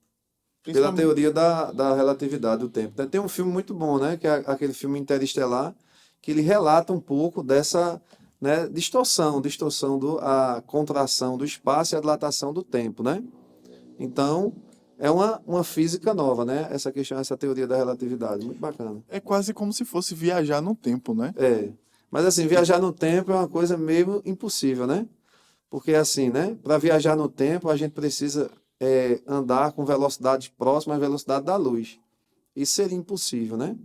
Principalmente... teoria da relatividade do tempo. Tem um filme muito bom, né? Que é aquele filme Interestelar, que ele relata um pouco dessa, né, distorção a contração do espaço e a dilatação do tempo, né? Então, é uma física nova, né? Essa teoria da relatividade, muito bacana. É quase como se fosse viajar no tempo, né? Mas assim, viajar no tempo é uma coisa meio impossível, né? Porque assim, né? Para viajar no tempo, a gente precisa andar com velocidade próxima à velocidade da luz. Isso seria impossível, né?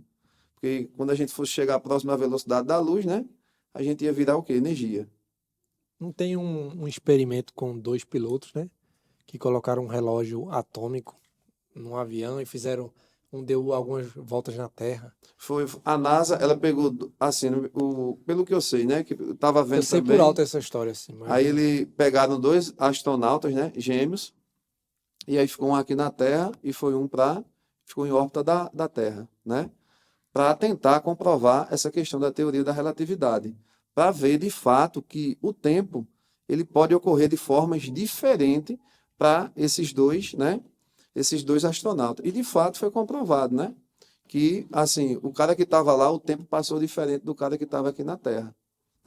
Porque quando a gente fosse chegar próximo à velocidade da luz, né? A gente ia virar o quê? Energia. Não tem um experimento com 2 pilotos, né? Que colocaram um relógio atômico num avião e fizeram não deu algumas voltas na Terra. Foi a NASA, ela pegou, assim, pelo que eu sei, né? Que eu estava vendo Eu sei por também. alto essa história, assim, mas Aí ele pegaram 2 astronautas, né? Gêmeos. E aí ficou um aqui na Terra e foi ficou em órbita da Terra, né? Para tentar comprovar essa questão da teoria da relatividade, para ver de fato que o tempo ele pode ocorrer de formas diferentes para esses dois, né? Esses dois astronautas. E de fato foi comprovado, né? Que assim, o cara que estava lá, o tempo passou diferente do cara que estava aqui na Terra.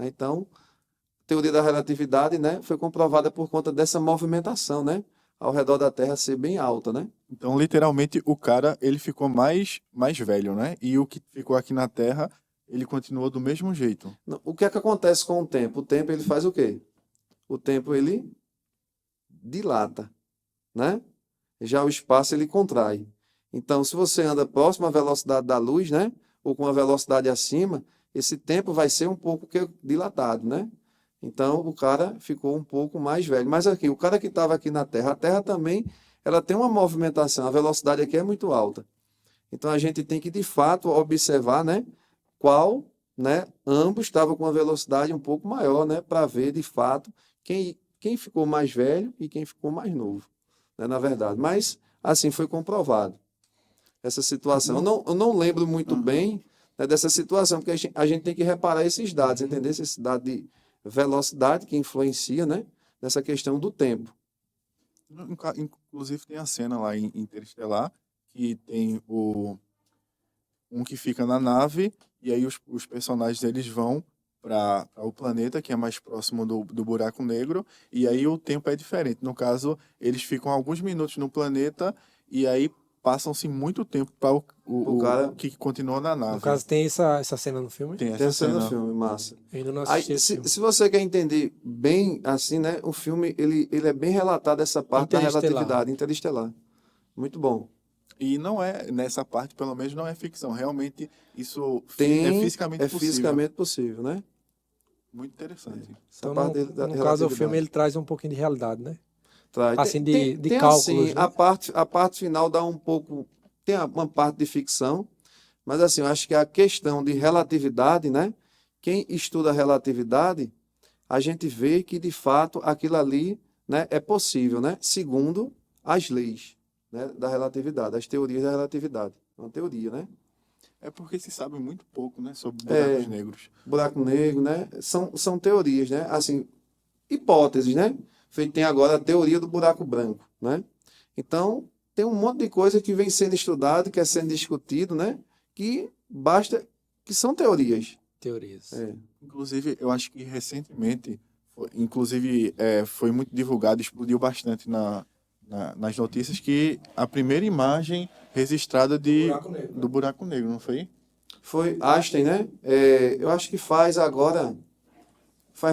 Então, a teoria da relatividade, né, foi comprovada por conta dessa movimentação, né? Ao redor da Terra ser bem alta, né? Então, literalmente, o cara, ele ficou mais velho, né? E o que ficou aqui na Terra, ele continuou do mesmo jeito. O que é que acontece com o tempo? O tempo ele faz o quê? O tempo ele dilata, né? Já o espaço ele contrai. Então, se você anda próximo à velocidade da luz, né? Ou com a velocidade acima, esse tempo vai ser um pouco dilatado, né? Então, o cara ficou um pouco mais velho. Mas aqui, o cara que estava aqui na Terra, a Terra também, ela tem uma movimentação, a velocidade aqui é muito alta. Então, a gente tem que, de fato, observar, né? Qual, né? Ambos estavam com uma velocidade um pouco maior, né? Para ver, de fato, quem ficou mais velho e quem ficou mais novo, né? Na verdade. Mas, assim, foi comprovado essa situação. Eu não lembro muito bem, né, dessa situação, porque a gente tem que reparar esses dados, entender esse dado de velocidade que influencia, né, nessa questão do tempo. Inclusive, tem a cena lá em Interestelar, que tem um que fica na nave, e aí os personagens eles vão para o planeta que é mais próximo do buraco negro, e aí o tempo é diferente. No caso, eles ficam alguns minutos no planeta, e aí passam-se muito tempo para O cara que continua na no nave. caso tem essa cena no filme. Tem tem essa a cena do cena. filme, massa. Eu ainda não Aí, assisti esse filme. se você quer entender bem, assim, né, o filme, ele é bem relatado essa parte da Interestelar. relatividade interestelar. Muito bom. E não é, nessa parte, pelo menos, não é ficção. Realmente, isso Tem, é fisicamente é possível. fisicamente possível, né? Muito interessante. Essa Então, parte da no caso, o filme relatividade. ele traz um pouquinho de realidade, né? Traz. Assim, de Tem cálculos, assim, né? a parte final dá um pouco, tem uma parte de ficção, mas assim, eu acho que a questão de relatividade, né? Quem estuda a relatividade, a gente vê que de fato aquilo ali, né, é possível, né? Segundo as leis, né, da relatividade, as teorias da relatividade. É uma teoria, né? É porque se sabe muito pouco, né, sobre É, buracos negros. buraco negro, né? São teorias, né? Assim, hipóteses, né? Tem agora a teoria do buraco branco, né? Então, tem um monte de coisa que vem sendo estudado, que é sendo discutido, né? Que basta, que são teorias. Teorias. É. Inclusive, eu acho que recentemente, foi muito divulgado, explodiu bastante nas notícias que a primeira imagem registrada do buraco negro, não foi? Foi Einstein, né? Eu acho que faz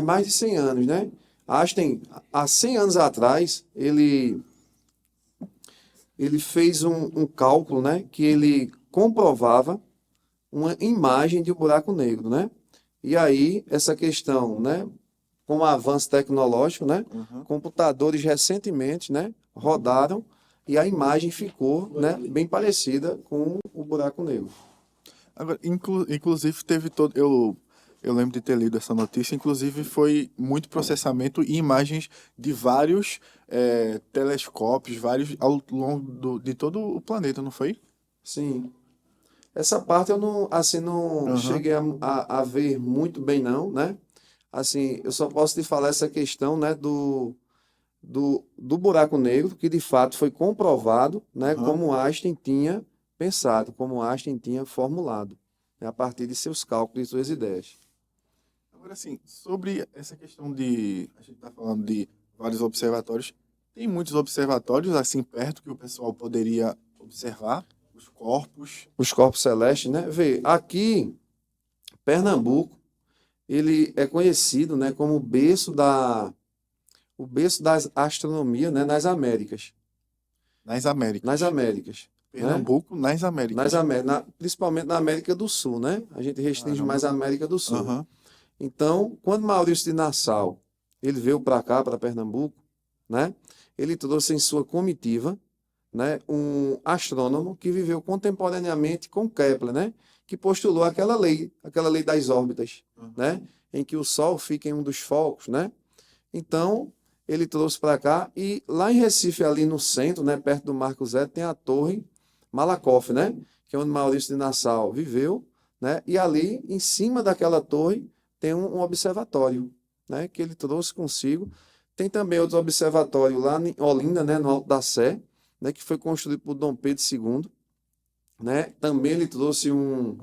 mais de 100 anos, né? Einstein, há 100 anos atrás, ele fez um cálculo, né? Que ele comprovava uma imagem de um buraco negro, né? E aí, essa questão, né? Com o avanço tecnológico, né? Uhum. Computadores recentemente, né? Rodaram e a imagem ficou, né? Bem parecida com o buraco negro. Agora, inclusive, teve todo. Eu lembro de ter lido essa notícia, inclusive foi muito processamento e imagens de vários telescópios, vários ao longo de todo o planeta, não foi? Sim. Essa parte eu não, assim, não Aham. cheguei a ver muito bem, não, né? Assim, eu só posso te falar essa questão, né, do buraco negro, que de fato foi comprovado, né, Aham. como Einstein tinha pensado, como Einstein tinha formulado, né, a partir de seus cálculos e suas ideias. Agora, assim, sobre essa questão de. A gente está falando de vários observatórios. Tem muitos observatórios assim perto que o pessoal poderia observar os corpos. Os corpos celestes, né? Vê, aqui, Pernambuco, ele é conhecido, né, como o berço da astronomia, né, nas Américas. Nas Américas. Nas Américas. Né? Pernambuco, nas Américas. Principalmente na América do Sul, né? A gente restringe Caramba. mais a América do Sul. Aham. Então, quando Maurício de Nassau ele veio para cá, para Pernambuco, né? Ele trouxe em sua comitiva, né, um astrônomo que viveu contemporaneamente com Kepler, né, que postulou aquela lei das órbitas, né, em que o Sol fica em um dos focos, né? Então, ele trouxe para cá e lá em Recife, ali no centro, né, perto do Marco Zero, tem a Torre Malakoff, né, que é onde Maurício de Nassau viveu, né? E ali, em cima daquela torre, tem um observatório, né, que ele trouxe consigo. Tem também outro observatório lá em Olinda, né, no Alto da Sé, né, que foi construído por Dom Pedro II, né? Também ele trouxe um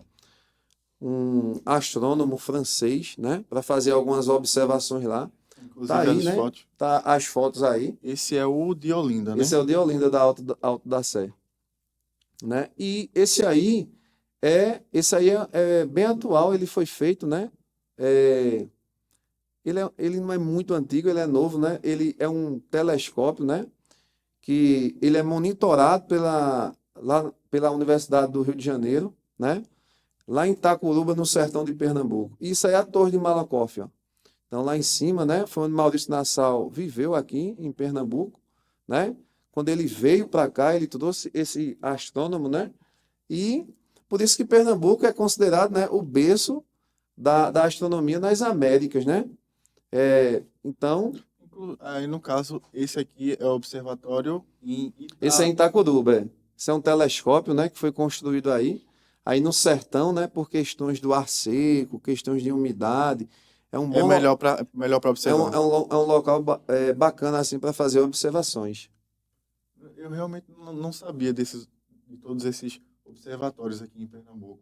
astrônomo francês, né, para fazer algumas observações lá. Tá Inclusive aí, as né? fotos. Tá as fotos aí. Esse é o de Olinda, né? Esse é o de Olinda da Alto da Sé, né? E esse aí é bem atual, ele foi feito, né? É, ele não é muito antigo, ele é novo, né? Ele é um telescópio, né? Que ele é monitorado lá pela Universidade do Rio de Janeiro, né? Lá em Itacuruba, no sertão de Pernambuco. Isso aí é a Torre de Malakoff, ó. Então, lá em cima, né? Foi onde Maurício Nassau viveu aqui em Pernambuco, né? Quando ele veio para cá, ele trouxe esse astrônomo, né? E por isso que Pernambuco é considerado, né, o berço da astronomia nas Américas, né? Então, Aí, no caso, esse aqui é o observatório em esse é em Itacuruba. Esse é um telescópio, né, que foi construído aí no sertão, né, por questões do ar seco, questões de umidade. É um É bom, melhor para é um, observar. é um, é um local bacana assim para fazer observações. Eu realmente não sabia de todos esses observatórios aqui em Pernambuco.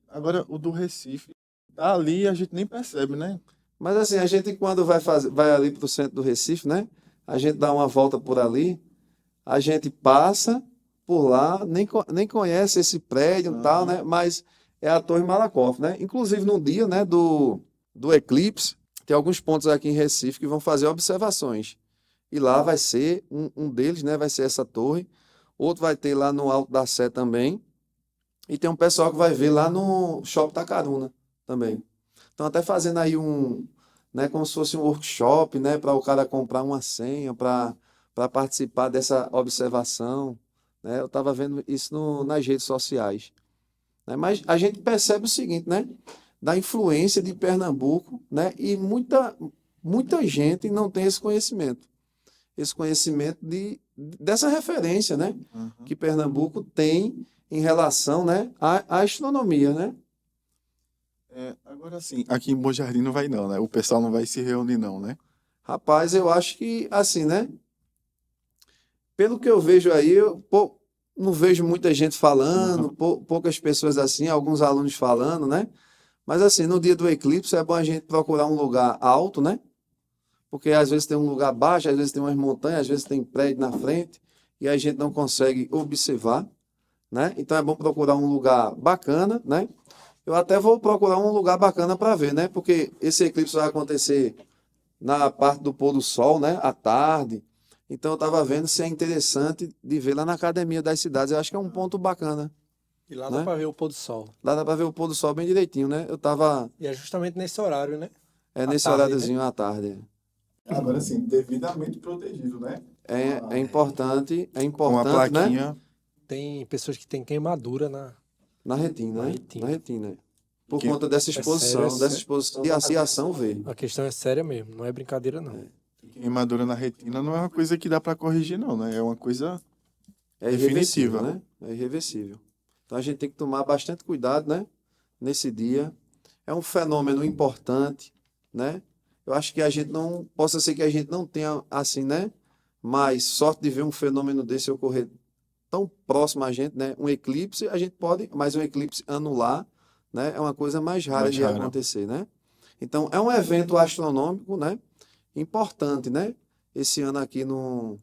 Agora, o do Recife, tá ali e a gente nem percebe, né? Mas assim, a gente quando vai ali para o centro do Recife, né, a gente dá uma volta por ali, a gente passa por lá, nem conhece esse prédio e tal, né, mas é a Torre Malakoff, né? Inclusive no dia, né, do eclipse, tem alguns pontos aqui em Recife que vão fazer observações. E lá vai ser um deles, né? Vai ser essa torre. Outro vai ter lá no Alto da Sé também. E tem um pessoal que vai ver lá no Shopping Tacaruna também. Então, até fazendo aí né, como se fosse um workshop, né, para o cara comprar uma senha para participar dessa observação, né? Eu estava vendo isso nas redes sociais, né? Mas a gente percebe o seguinte, né, da influência de Pernambuco, né, e muita gente não tem esse conhecimento dessa referência, né, que Pernambuco tem em relação, né, à astronomia, né? Agora sim, aqui em Bom Jardim não vai não, né? O pessoal não vai se reunir não, né? Rapaz, eu acho que, assim, né, pelo que eu vejo aí, não vejo muita gente falando, poucas pessoas assim, alguns alunos falando, né? Mas assim, no dia do eclipse é bom a gente procurar um lugar alto, né? Porque às vezes tem um lugar baixo, às vezes tem umas montanhas, às vezes tem prédio na frente e a gente não consegue observar, né? Então é bom procurar um lugar bacana, né? Eu até vou procurar um lugar bacana para ver, né? Porque esse eclipse vai acontecer na parte do pôr do sol, né? À tarde. Então eu estava vendo se é interessante de ver lá na Academia das Cidades. Eu acho que é um ponto bacana, E lá dá né? pra ver o pôr do sol. Lá dá para ver o pôr do sol bem direitinho, né? Eu estava E é justamente nesse horário, né? À nesse tarde, né? horáriozinho à tarde. Agora sim, devidamente protegido, né? É importante, Com a né? plaquinha. Tem pessoas que têm queimadura Na retina, na né? retina. Na retina. Por Que- conta dessa exposição, sério, dessa exposição de ação V. A questão é séria mesmo, não é brincadeira não. Queimadura na retina não é uma coisa que dá para corrigir não, né? É uma coisa É irreversível, definitiva. né? É irreversível. Então a gente tem que tomar bastante cuidado, né? Nesse dia. É um fenômeno importante, né? Eu acho que a gente não, possa ser que a gente não tenha, assim, né? Mas sorte de ver um fenômeno desse ocorrer tão próximo a gente, né? Um eclipse, a gente pode, mas um eclipse anular, né? É uma coisa mais rara Mais de rara. acontecer, né? Então, é um evento astronômico, né? Importante, né? Esse ano aqui no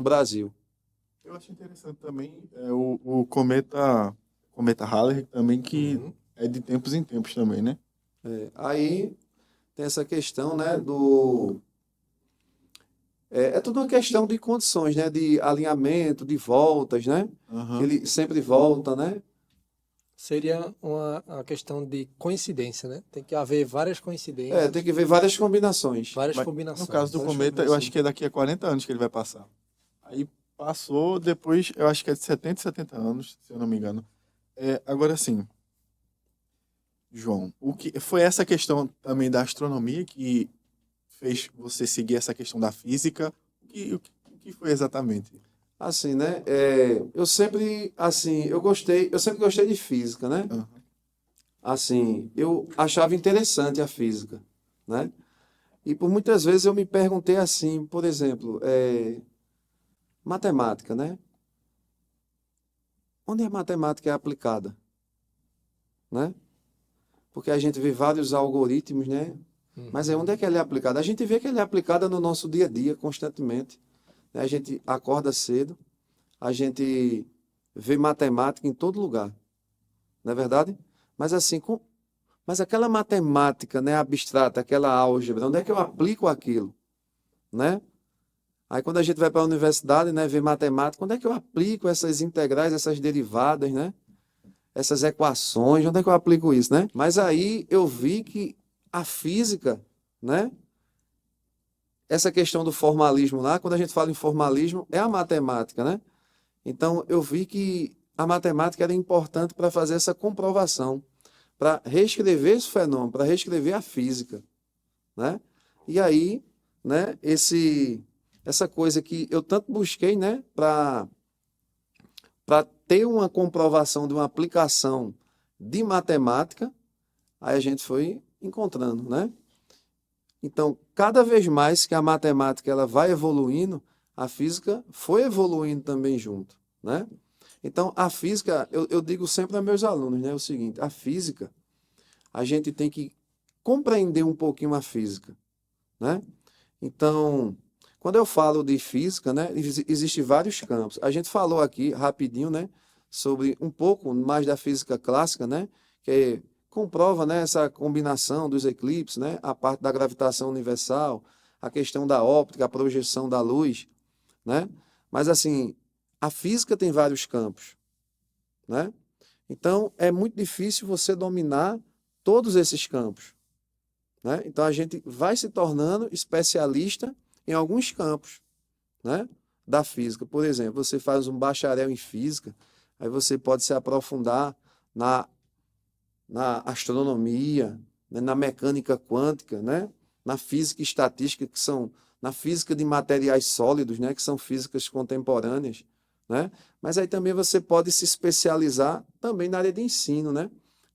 Brasil. Eu acho interessante também o cometa Halley também, que Uhum. é de tempos em tempos também, né? Aí tem essa questão, né? É tudo uma questão de condições, né? De alinhamento, de voltas, né? Aham. Ele sempre volta, né? Seria uma questão de coincidência, né? Tem que haver várias coincidências, Tem que ver várias combinações. várias Mas, combinações. no caso do Várias cometa, eu combinações. acho que é daqui a 40 anos que ele vai passar. Aí passou depois, eu acho que é de 70 anos, se eu não me engano. Agora sim, João, o que foi essa questão também da astronomia que fez você seguir essa questão da física? O que foi exatamente? Assim, né? Eu sempre, assim, eu sempre gostei de física, né? Aham. Assim, eu achava interessante a física, né? E por muitas vezes eu me perguntei assim, por exemplo, matemática, né? Onde a matemática é aplicada, né? Porque a gente vê vários algoritmos, né? Mas onde é que ela é aplicada? A gente vê que ela é aplicada no nosso dia a dia, constantemente, né? A gente acorda cedo, a gente vê matemática em todo lugar, não é verdade? Mas assim, mas aquela matemática, né, abstrata, aquela álgebra, onde é que eu aplico aquilo, né? Aí quando a gente vai para a universidade, né, ver matemática, onde é que eu aplico essas integrais, essas derivadas, né? Essas equações, onde é que eu aplico isso, né? Mas aí eu vi que a física, né? Essa questão do formalismo lá, quando a gente fala em formalismo, é a matemática, né? Então eu vi que a matemática era importante para fazer essa comprovação, para reescrever esse fenômeno, para reescrever a física, né? E aí, né, essa coisa que eu tanto busquei, né, para ter uma comprovação de uma aplicação de matemática, aí a gente foi encontrando, né? Então, cada vez mais que a matemática ela vai evoluindo, a física foi evoluindo também junto, né? Então, a física, eu digo sempre aos meus alunos, né, o seguinte, a física, a gente tem que compreender um pouquinho a física, né? Então, quando eu falo de física, né, existem vários campos. A gente falou aqui rapidinho, né, sobre um pouco mais da física clássica, né, que comprova, né, essa combinação dos eclipses, né, a parte da gravitação universal, a questão da óptica, a projeção da luz, né? Mas assim, a física tem vários campos, né? Então, é muito difícil você dominar todos esses campos, né? Então, a gente vai se tornando especialista em alguns campos, né, da física. Por exemplo, você faz um bacharel em física, aí você pode se aprofundar na, na astronomia, né, na mecânica quântica, né, na física e estatística, que são na física de materiais sólidos, né, que são físicas contemporâneas, né? Mas aí também você pode se especializar também na área de ensino, né?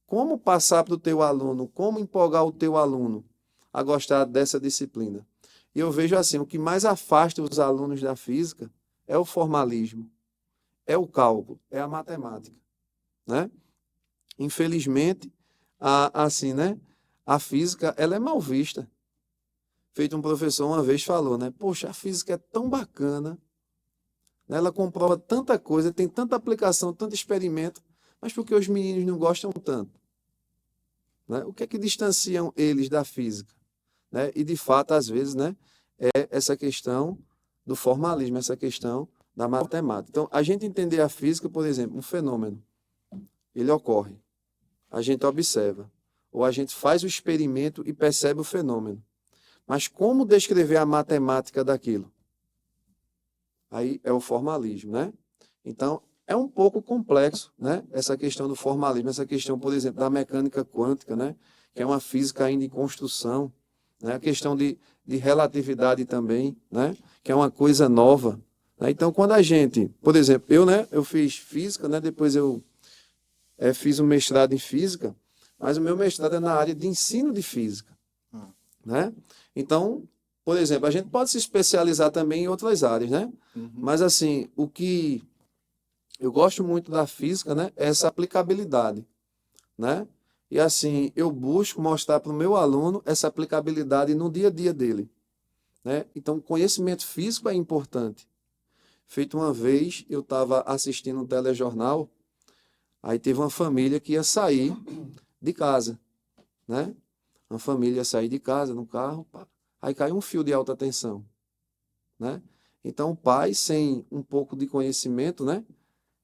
Como passar para o teu aluno, como empolgar o teu aluno a gostar dessa disciplina. E eu vejo assim, o que mais afasta os alunos da física é o formalismo, é o cálculo, é a matemática, né? Infelizmente, assim, né? A física, ela é mal vista. Feito um professor uma vez falou, né? Poxa, a física é tão bacana, né? Ela comprova tanta coisa, tem tanta aplicação, tanto experimento, mas por que os meninos não gostam tanto, né? O que é que distanciam eles da física, né? E de fato, às vezes, né, é essa questão do formalismo, essa questão da matemática. Então, a gente entender a física, por exemplo, um fenômeno, ele ocorre, a gente observa, ou a gente faz o experimento e percebe o fenômeno. Mas como descrever a matemática daquilo? Aí é o formalismo, né? Então, é um pouco complexo, né? Essa questão do formalismo, essa questão, por exemplo, da mecânica quântica, né? Que é uma física ainda em construção, né? A questão de relatividade também, né? Que é uma coisa nova, né? Então, quando a gente, por exemplo, eu, né? Eu fiz física, né? Depois eu fiz um mestrado em física, mas o meu mestrado é na área de ensino de física, né? Então, por exemplo, a gente pode se especializar também em outras áreas, né? Uhum. Mas assim, o que eu gosto muito da física, né, é essa aplicabilidade, né? E assim, eu busco mostrar para o meu aluno essa aplicabilidade no dia a dia dele, né? Então, conhecimento físico é importante. Feito uma vez, eu estava assistindo um telejornal, aí teve uma família que ia sair de casa, né? Uma família ia sair de casa no carro, pá, aí caiu um fio de alta tensão, né? Então, o pai, sem um pouco de conhecimento, né?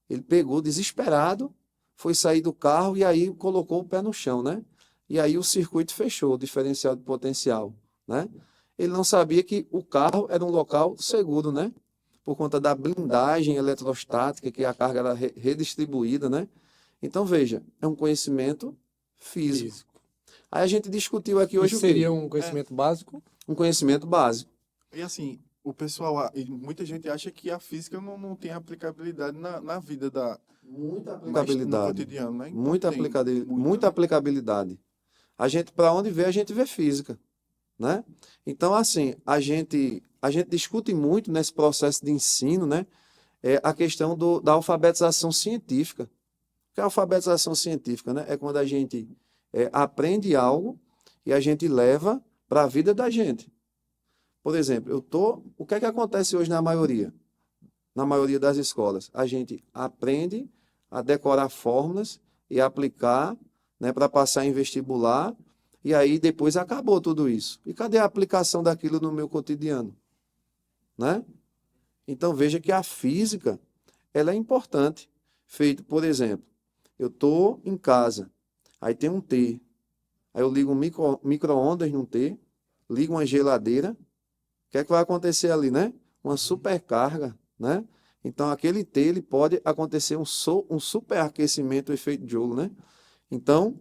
Ele pegou desesperado, foi sair do carro e aí colocou o pé no chão, né? E aí o circuito fechou, o diferencial de potencial, né? Ele não sabia que o carro era um local seguro, né? por conta da blindagem eletrostática, que a carga era redistribuída, né? Então, veja, é um conhecimento físico. Físico. Aí a gente discutiu aqui hoje Isso o quê? seria um conhecimento básico? Um conhecimento básico. E assim, o pessoal, e muita gente acha que a física não tem aplicabilidade na vida Muita no aplicabilidade. cotidiano, né? Então Muita tem aplicabilidade. muito, Muita né? aplicabilidade. A gente, para onde vê, a gente vê física, né? Então, assim, a gente discute muito nesse processo de ensino, né? A questão da alfabetização científica. O que é a alfabetização científica, né? É quando a gente aprende algo e a gente leva para a vida da gente. Por exemplo, o que é que acontece hoje na maioria? Na maioria das escolas? A gente aprende a decorar fórmulas e aplicar, né, para passar em vestibular, e aí depois acabou tudo isso. E cadê a aplicação daquilo no meu cotidiano? Né? Então veja que a física, ela é importante. Feito, por exemplo, eu estou em casa, aí tem um T, aí eu ligo um micro-ondas num T, ligo uma geladeira, o que é que vai acontecer ali, né? Uma supercarga, né? Então aquele T, ele pode acontecer um superaquecimento, o efeito Joule, né? Então,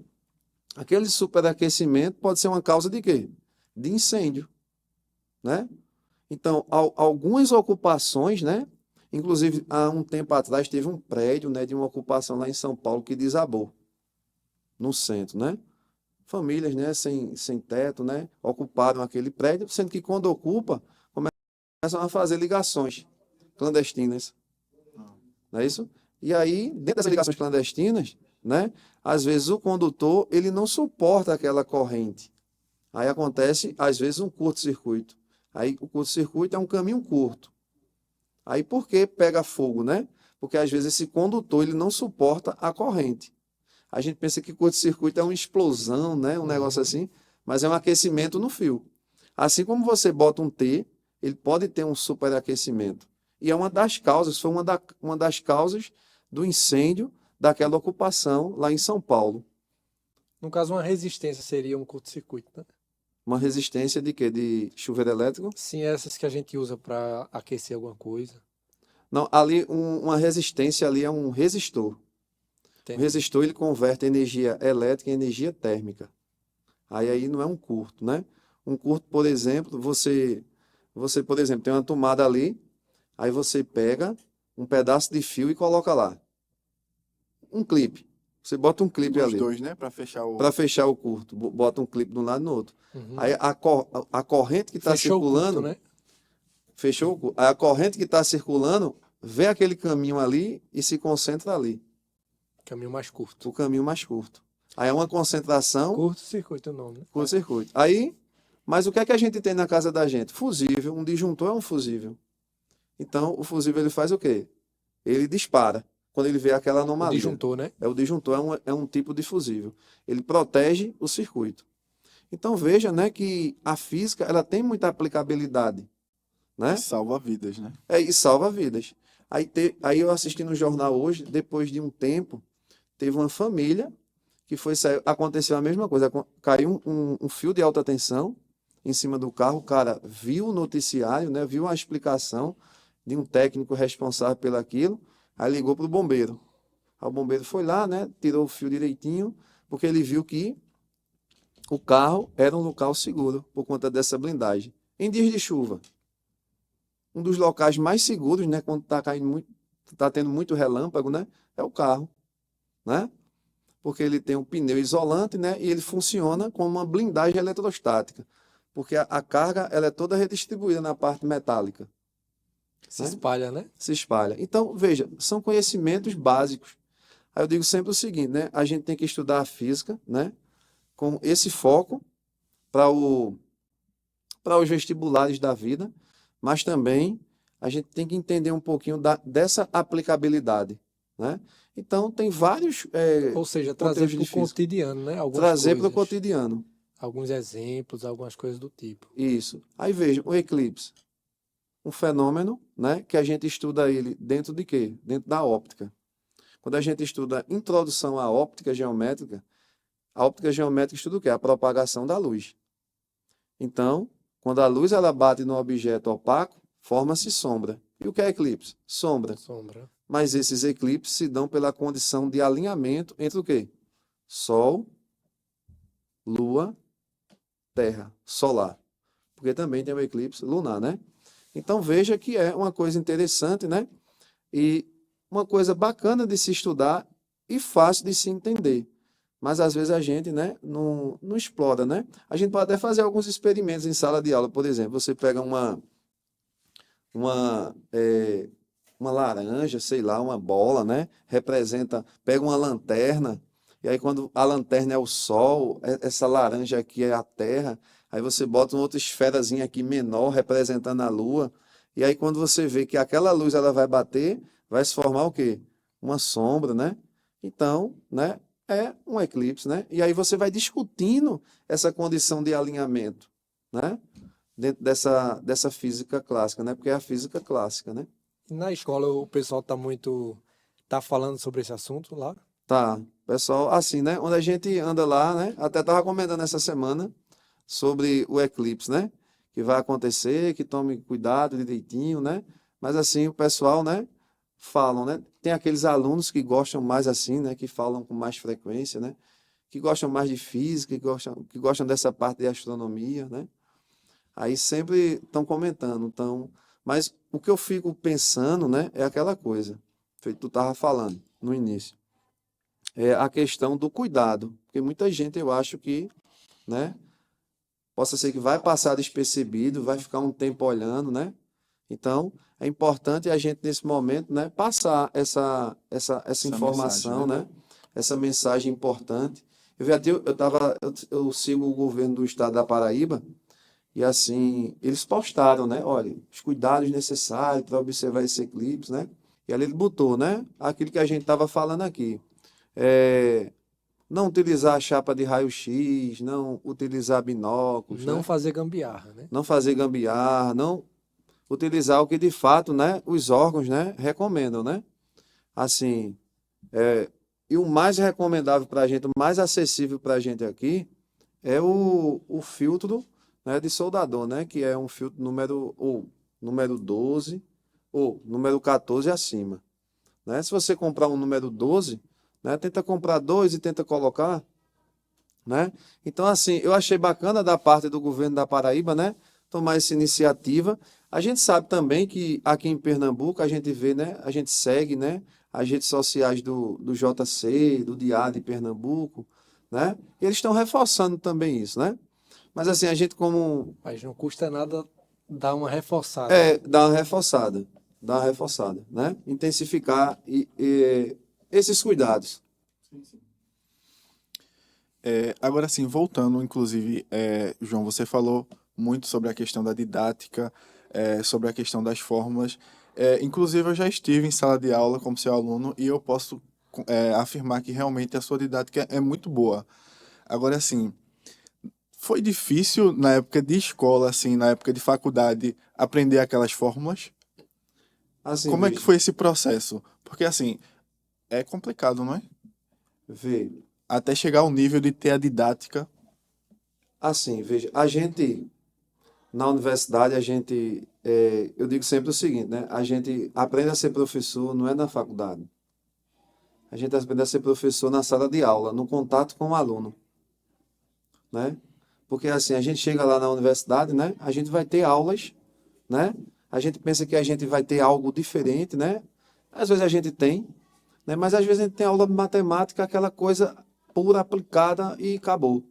aquele superaquecimento pode ser uma causa de quê? De incêndio, né? Então, algumas ocupações, né? Inclusive, há um tempo atrás teve um prédio, né, de uma ocupação lá em São Paulo que desabou, no centro, né? Famílias, né, sem teto, né, ocuparam aquele prédio, sendo que quando ocupa, começam a fazer ligações clandestinas, não é isso? E aí, dentro dessas ligações clandestinas, né, às vezes o condutor, ele não suporta aquela corrente. Aí acontece, às vezes, um curto-circuito. Aí o curto-circuito é um caminho curto. Aí por que pega fogo, né? Porque às vezes esse condutor, ele não suporta a corrente. A gente pensa que curto-circuito é uma explosão, né? Um negócio assim, mas é um aquecimento no fio. Assim como você bota um T, ele pode ter um superaquecimento. E é uma das causas, foi uma das causas do incêndio daquela ocupação lá em São Paulo. No caso, uma resistência seria um curto-circuito, né? Uma resistência de quê? De chuveiro elétrico? Sim, essas que a gente usa para aquecer alguma coisa. Não, ali uma resistência ali é um resistor. O Entendi. resistor ele converte energia elétrica em energia térmica. Aí não é um curto, né? Um curto, por exemplo, você por exemplo, tem uma tomada ali, aí você pega um pedaço de fio e coloca lá. Um clipe. Você bota um clipe Os ali. dois, né? Para fechar o. Para fechar o curto. Bota um clipe de um lado e no outro. Uhum. Aí a corrente que está Fechou o circulando. curto, né? Fechou o curto. Aí a corrente que está circulando vê aquele caminho ali e se concentra ali. Caminho mais curto. O caminho mais curto. Aí é uma concentração, Curto-circuito é o nome, né? curto-circuito. Aí, mas o que é que a gente tem na casa da gente? Fusível. Um disjuntor é um fusível. Então, o fusível ele faz o quê? Ele dispara quando ele vê aquela O anomalia. disjuntor, né? O disjuntor é um tipo de fusível. Ele protege o circuito. Então veja, né, que a física ela tem muita aplicabilidade, né? Salva vidas, né? E salva vidas. Aí eu assisti no jornal hoje, depois de um tempo, teve uma família que aconteceu a mesma coisa. Caiu um fio de alta tensão em cima do carro. O cara viu o noticiário, né, viu a explicação de um técnico responsável pelaquilo. Aí ligou para o bombeiro. Aí o bombeiro foi lá, né? Tirou o fio direitinho, porque ele viu que o carro era um local seguro por conta dessa blindagem. Em dias de chuva, um dos locais mais seguros, né? Quando está caindo muito, está tendo muito relâmpago, né? É o carro, né? Porque ele tem um pneu isolante, né? E ele funciona como uma blindagem eletrostática, porque a carga ela é toda redistribuída na parte metálica. Se Né? espalha, né? Se espalha. Então, veja, são conhecimentos básicos. Aí eu digo sempre o seguinte, né? A gente tem que estudar a física, né? Com esse foco para os vestibulares da vida, mas também a gente tem que entender um pouquinho dessa aplicabilidade, né? Então, tem vários Ou seja, trazer conteúdos para de o física. cotidiano, né? Algumas Trazer para o coisas. cotidiano. Alguns exemplos, algumas coisas do tipo. Isso. Aí veja, o eclipse. Um fenômeno, né, que a gente estuda ele dentro de quê? Dentro da óptica. Quando a gente estuda introdução à óptica geométrica, a óptica geométrica estuda o quê? A propagação da luz. Então, quando a luz ela bate no objeto opaco, forma-se sombra. E o que é eclipse? Sombra. Sombra. Mas esses eclipses se dão pela condição de alinhamento entre o quê? Sol, Lua, Terra, solar. Porque também tem o eclipse lunar, né? Então veja que é uma coisa interessante, né? E uma coisa bacana de se estudar e fácil de se entender. Mas às vezes a gente, né, não explora, né? A gente pode até fazer alguns experimentos em sala de aula, por exemplo, você pega uma, é, uma laranja, sei lá, uma bola, né? Representa, pega uma lanterna, e aí quando a lanterna é o sol, essa laranja aqui é a terra, aí você bota uma outra esferazinha aqui menor, representando a lua, e aí quando você vê que aquela luz ela vai bater, vai se formar o quê? Uma sombra, né? Então, né? É um eclipse, né? E aí você vai discutindo essa condição de alinhamento, né? Dentro dessa física clássica, né? Porque é a física clássica, né? Na escola o pessoal tá falando sobre esse assunto lá. Tá, pessoal, assim, né? Onde a gente anda lá, né? Até estava comentando essa semana sobre o eclipse, né? Que vai acontecer, que tome cuidado direitinho, né? Mas assim, o pessoal, né? Falam, né? Tem aqueles alunos que gostam mais assim, né? Que falam com mais frequência, né? Que gostam mais de física, que gostam dessa parte de astronomia, né? Aí sempre estão comentando, então, mas o que eu fico pensando, né, é aquela coisa, feito tu estava falando no início, é a questão do cuidado, porque muita gente eu acho que, né, possa ser que vai passar despercebido, vai ficar um tempo olhando, né? Então, é importante a gente nesse momento, né, passar essa Essa mensagem, informação, né? né? Essa mensagem importante. Eu sigo o governo do estado da Paraíba. E assim, eles postaram, né? Olha, os cuidados necessários para observar esse eclipse, né? E ali ele botou, né? Aquilo que a gente estava falando aqui. É, não utilizar a chapa de raio-x, não utilizar binóculos, Não né? fazer gambiarra, né? Não fazer gambiarra, não utilizar o que de fato, né? Os órgãos, né? Recomendam, né? Assim, e o mais recomendável para a gente, o mais acessível para a gente aqui, é o filtro, né, de soldador, né, que é um filtro número 12 ou número 14 acima, né? Se você comprar um número 12, né, tenta comprar dois e tenta colocar, né? Então, assim, eu achei bacana da parte do governo da Paraíba, né, tomar essa iniciativa. A gente sabe também que aqui em Pernambuco a gente vê, né, a gente segue, né, as redes sociais do JC, do Diário de Pernambuco, né? E eles estão reforçando também isso, né? Mas assim, a gente como Mas não custa nada dar uma reforçada. dá uma reforçada, né? Intensificar esses cuidados. Agora sim, voltando, inclusive, João, você falou muito sobre a questão da didática, sobre a questão das fórmulas. Inclusive, eu já estive em sala de aula como seu aluno e eu posso, afirmar que realmente a sua didática é muito boa. Agora, assim, foi difícil na época de escola, assim, na época de faculdade, aprender aquelas fórmulas? Assim, Como é que veja, foi esse processo? Porque, assim, é complicado, não é? vê, Até chegar ao nível de ter a didática. veja, a gente na universidade eu digo sempre o seguinte, né? A gente aprende a ser professor não é na faculdade. A gente aprende a ser professor na sala de aula, no contato com o aluno, né? Porque assim, a gente chega lá na universidade, né? A gente vai ter aulas, né? A gente pensa que a gente vai ter algo diferente, né? Às vezes a gente tem, né? Mas às vezes a gente tem aula de matemática, aquela coisa pura, aplicada e acabou.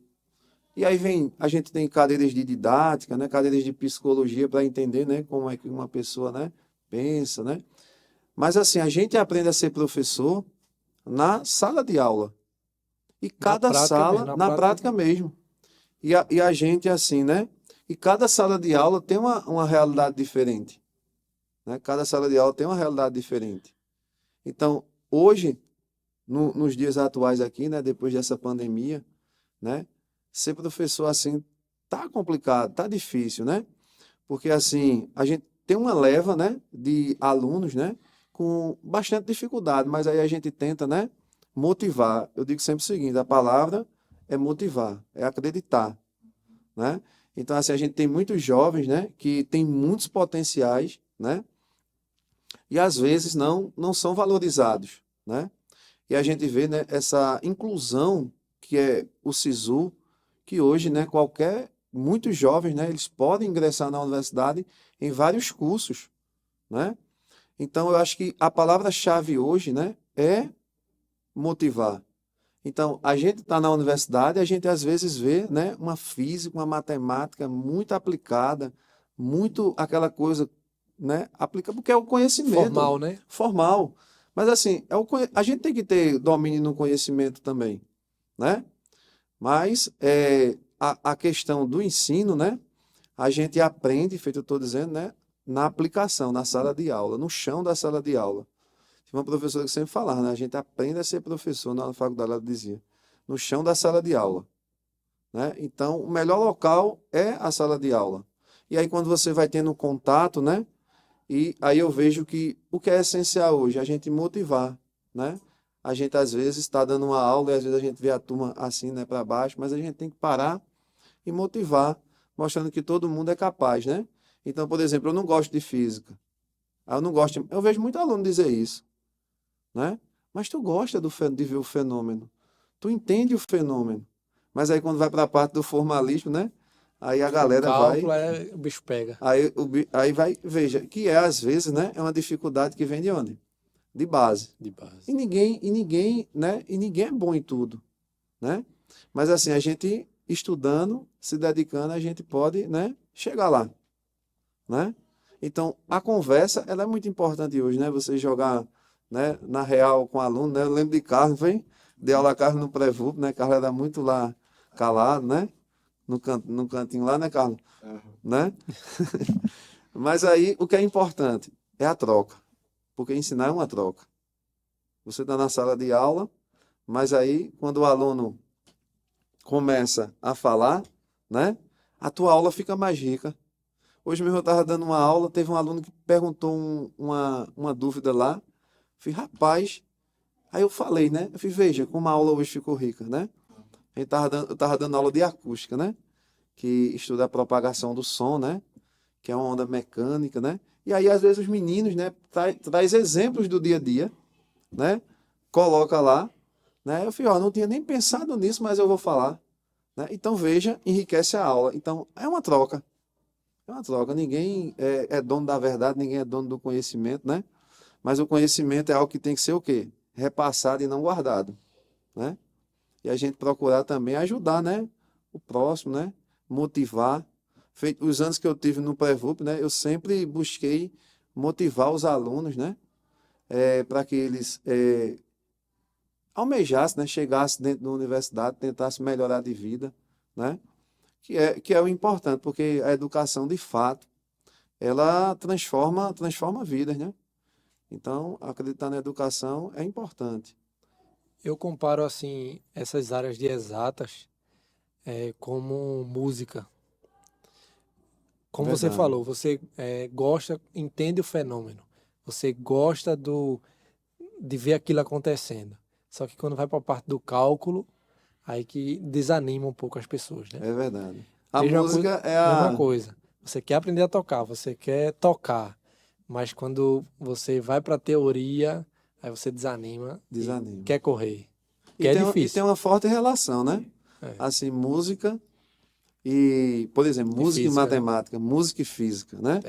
E aí a gente tem cadeiras de didática, né? Cadeiras de psicologia para entender, né? Como é que uma pessoa, né? Pensa, né? Mas assim, a gente aprende a ser professor na sala de aula. E Na cada prática mesmo, sala, na na prática. prática mesmo. E a gente, assim, né? E cada sala de aula tem uma realidade diferente, né? Cada sala de aula tem uma realidade diferente. Então, hoje, nos dias atuais aqui, né? Depois dessa pandemia, né? Ser professor, assim, tá complicado, tá difícil, né? Porque, assim, a gente tem uma leva, né? De alunos, né? Com bastante dificuldade, mas aí a gente tenta, né? Motivar. Eu digo sempre o seguinte, a palavra é motivar, é acreditar, né? Então, assim, a gente tem muitos jovens, né, que têm muitos potenciais, né? e às vezes não são valorizados, né? E a gente vê, né, essa inclusão que é o SISU, que hoje, né, muitos jovens, né, eles podem ingressar na universidade em vários cursos, né? Então, eu acho que a palavra-chave hoje, né, é motivar. Então, a gente está na universidade, a gente às vezes vê, né, uma física, uma matemática muito aplicada, muito aquela coisa, né, aplica porque é o conhecimento Formal, né? formal. Mas assim, a gente tem que ter domínio no conhecimento também, né? Mas a questão do ensino, né, a gente aprende, feito eu estou dizendo, né, na aplicação, na sala de aula, no chão da sala de aula. Tinha uma professora que sempre falava, né? A gente aprende a ser professor na faculdade, ela dizia, no chão da sala de aula, né? Então, o melhor local é a sala de aula. E aí, quando você vai tendo contato, né? E aí eu vejo que o que é essencial hoje é a gente motivar, né? A gente, às vezes, está dando uma aula e, às vezes, a gente vê a turma assim, né, para baixo, mas a gente tem que parar e motivar, mostrando que todo mundo é capaz, né? Então, por exemplo, eu não gosto de física. Eu não gosto, eu vejo muito aluno dizer isso, né? Mas tu gosta de ver o fenômeno. Tu entende o fenômeno. Mas aí quando vai para a parte do formalismo, né? Aí a O galera vai, cálculo, o bicho pega. aí vai, veja, que é às vezes, né? É uma dificuldade que vem de onde? De base. De base. E ninguém, né? E ninguém é bom em tudo, né? Mas assim, a gente estudando, se dedicando, a gente pode, né? Chegar lá, né? Então, a conversa, ela é muito importante hoje, né? Você jogar, né, na real com o aluno, né? Eu lembro de Carlos, foi? Dei aula a Carlos no pré-VUP, né? Carlos era muito lá calado, né? No cantinho lá, né, Carlos? Né? Mas aí, o que é importante é a troca, porque ensinar é uma troca. Você está na sala de aula, mas aí, quando o aluno começa a falar, né? A tua aula fica mais rica. Hoje mesmo eu estava dando uma aula, teve um aluno que perguntou uma dúvida lá. Falei, rapaz, aí eu falei, né? Eu falei, veja como a aula hoje ficou rica, né? Eu estava dando aula de acústica, né? Que estuda a propagação do som, né? Que é uma onda mecânica, né? E aí, às vezes, os meninos, né? Traz exemplos do dia a dia, né? Coloca lá, né? Eu falei, ó, não tinha nem pensado nisso, mas eu vou falar, né? Então, veja, enriquece a aula. Então, é uma troca. É uma troca. Ninguém é dono da verdade, ninguém é dono do conhecimento, né? Mas o conhecimento é algo que tem que ser o quê? Repassado e não guardado, né? E a gente procurar também ajudar, né? O próximo, né? Motivar. Feito os anos que eu tive no Pré-VUP, né? Eu sempre busquei motivar os alunos, né? Para que eles almejassem, né? Chegassem dentro da universidade, tentassem melhorar de vida, né? Que é o importante, porque a educação, de fato, ela transforma vidas, né? Então, acreditar na educação é importante. Eu comparo, assim, essas áreas de exatas como música. Como você Verdade. falou, você gosta, entende o fenômeno. Você gosta de ver aquilo acontecendo. Só que quando vai para a parte do cálculo, aí que desanima um pouco as pessoas, né? É verdade. A Mesma coisa, música é mesma a. coisa. Você quer aprender a tocar, você quer tocar, mas quando você vai para a teoria, aí você desanima e Desanima. quer correr, que E é tem difícil. uma forte relação, né? É, Assim, música e, por exemplo, e música e física, né? matemática, música e física, né?